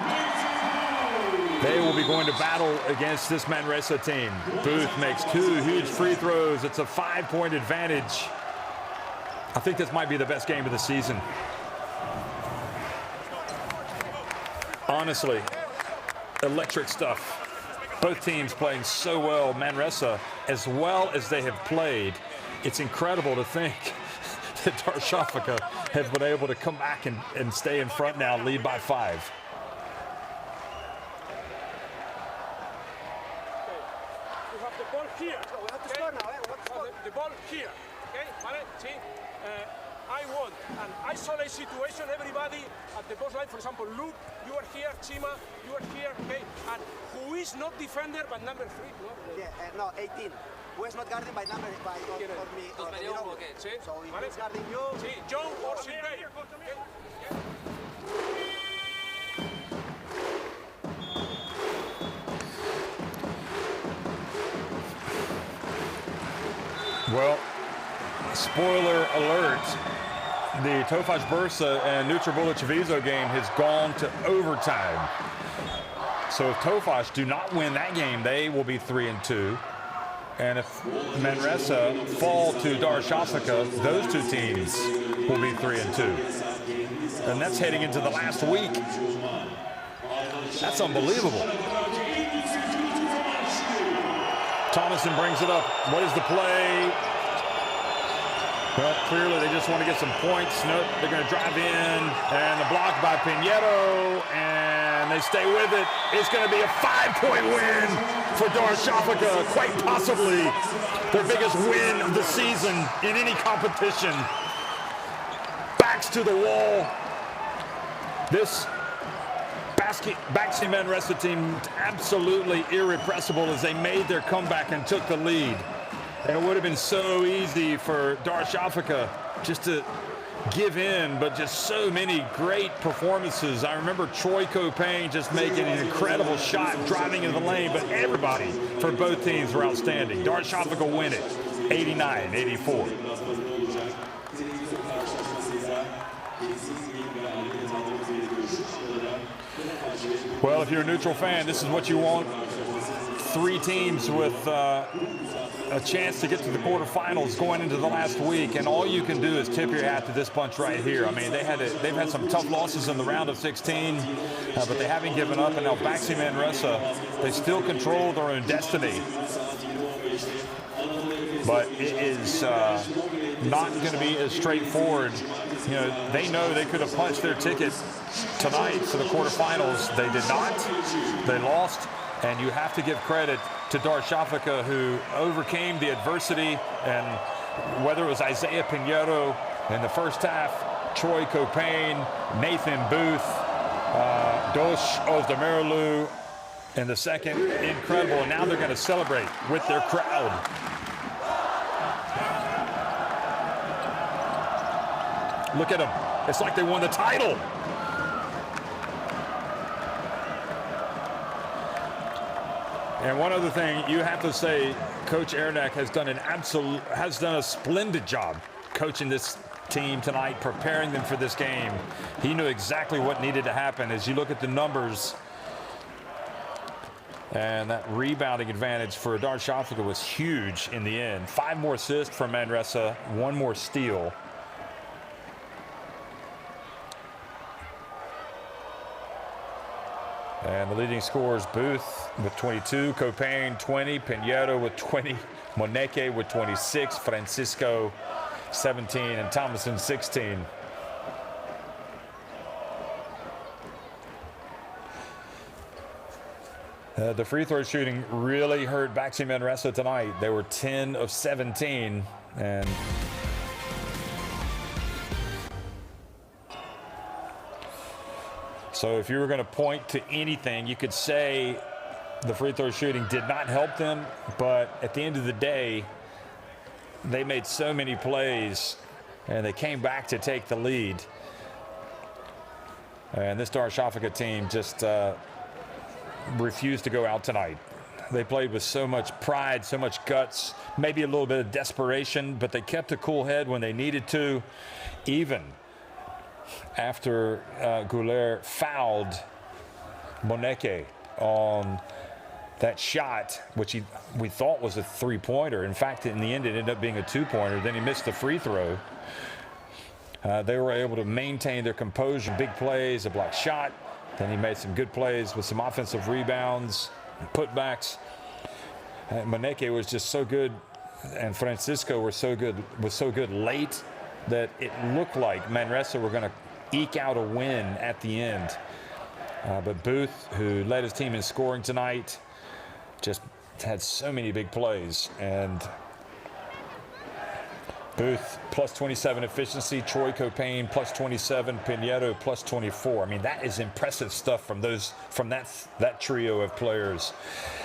They will be going to battle against this Manresa team. Booth makes 2 huge free throws. It's a 5-point advantage. I think this might be the best game of the season. Honestly, electric stuff. Both teams playing so well. Manresa, as well as they have played, it's incredible to think that Darüssafaka have been able to come back and stay in front now, lead by 5. You have the ball here. We have to score now, eh? We have to score. The ball here. Okay, vale? See? I want an isolate situation, everybody at the post line. For example, Luke, you are here, Chima, you are here, okay? And who is not defender but number 3? No? Yeah, no, 18. Who is not guarded by number by on me? Sí, So if vale. he's guarding you, Sí, John or Silvey. Well, spoiler alert, the Tofaş Bursa and Nutribullet Treviso game has gone to overtime. So if Tofaş do not win that game, they will be 3-2. And if Manresa fall to Darüssafaka, those two teams will be 3-2. And that's heading into the last week. That's unbelievable. Thomason brings it up. What is the play? Well, clearly they just want to get some points. Nope, they're going to drive in. And the block by Pinheiro. And they stay with it. It's going to be a 5-point win for Darüssafaka. Quite possibly their biggest win of the season in any competition. Backs to the wall. This BAXI Manresa team absolutely irrepressible as they made their comeback and took the lead. And it would have been so easy for Darüssafaka just to give in, but just so many great performances. I remember Troy Copain just making an incredible shot, driving into the lane, but everybody for both teams were outstanding. Darüssafaka win it, 89-84. Well, if you're a neutral fan, this is what you want. 3 teams with a chance to get to the quarterfinals going into the last week, and all you can do is tip your hat to this bunch right here. I mean, they've had some tough losses in the round of 16, but they haven't given up, and now BAXI Manresa, they still control their own destiny. But it is not going to be as straightforward. You know, they know they could have punched their ticket tonight to the quarterfinals. They did not. They lost. And you have to give credit to Darüssafaka, who overcame the adversity. And whether it was Isaiah Pinheiro in the first half, Troy Copain, Nathan Booth, Dosh Ozdemirlu in the second, incredible. And now they're going to celebrate with their crowd. Look at them. It's like they won the title. And one other thing, you have to say, Coach Ernak has done a splendid job coaching this team tonight, preparing them for this game. He knew exactly what needed to happen. As you look at the numbers, and that rebounding advantage for Darüssafaka was huge in the end. 5 more assists from Manresa, 1 more steal. And the leading scorers, Booth with 22, Copain 20, Pinheiro with 20, Moneke with 26, Francisco 17, and Thomason 16. The free throw shooting really hurt BAXI Manresa tonight. They were 10 of 17, and so if you were going to point to anything, you could say the free throw shooting did not help them, but at the end of the day, they made so many plays, and they came back to take the lead. And this Darüssafaka team just refused to go out tonight. They played with so much pride, so much guts, maybe a little bit of desperation, but they kept a cool head when they needed to, even after Goulet fouled Moneke on that shot, which we thought was a 3-pointer. In fact, in the end, it ended up being a 2-pointer. Then he missed the free throw. They were able to maintain their composure. Big plays, a block shot. Then he made some good plays with some offensive rebounds. putbacks. Maneke was just so good, and Francisco was so good late that it looked like Manresa were going to eke out a win at the end. But Booth, who led his team in scoring tonight, just had so many big plays. And Booth plus 27 efficiency, Troy Copain plus 27, Pinheiro plus 24. I mean, that is impressive stuff from that trio of players.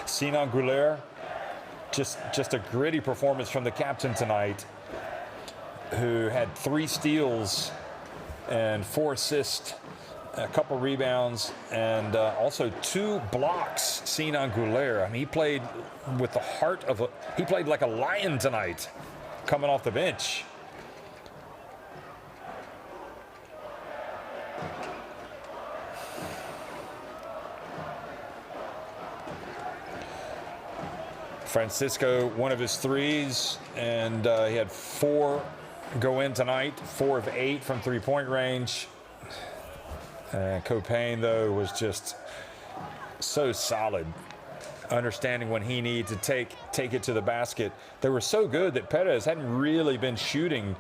Sinan Gouler, just a gritty performance from the captain tonight, who had 3 steals and 4 assists, a couple rebounds, and also 2 blocks. Sinan Gouler, I mean, he played with the heart of he played like a lion tonight, coming off the bench. Francisco, one of his threes, and he had 4 go in tonight, 4 of 8 from three-point range. Copain, though, was just so solid, understanding when he needed to take it to the basket. They were so good that Perez hadn't really been shooting.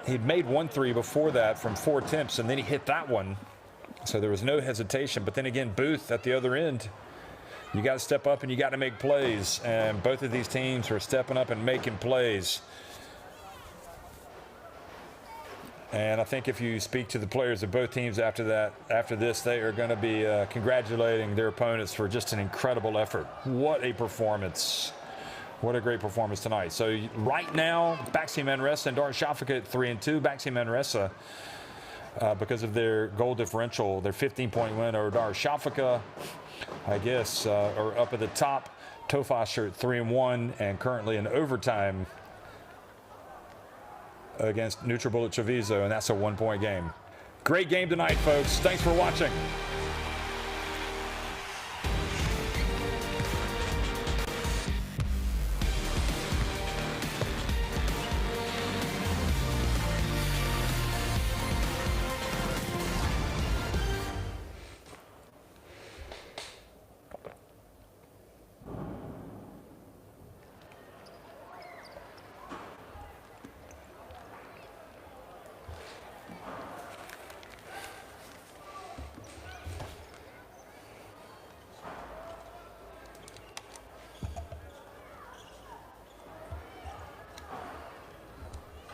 He'd made 1 3 before that from 4 attempts, and then he hit that one. So there was no hesitation. But then again, Booth at the other end, you got to step up and you got to make plays. And both of these teams were stepping up and making plays. And I think if you speak to the players of both teams after this, they are going to be congratulating their opponents for just an incredible effort. What a performance. What a great performance tonight. So right now, BAXI Manresa and Darüssafaka at 3-2. BAXI Manresa, because of their goal differential, their 15-point win over Darüssafaka, I guess, are up at the top. Tofaş are at 3-1 and currently in overtime against Nutribullet Treviso, and that's a 1-point game. Great game tonight, folks. Thanks for watching.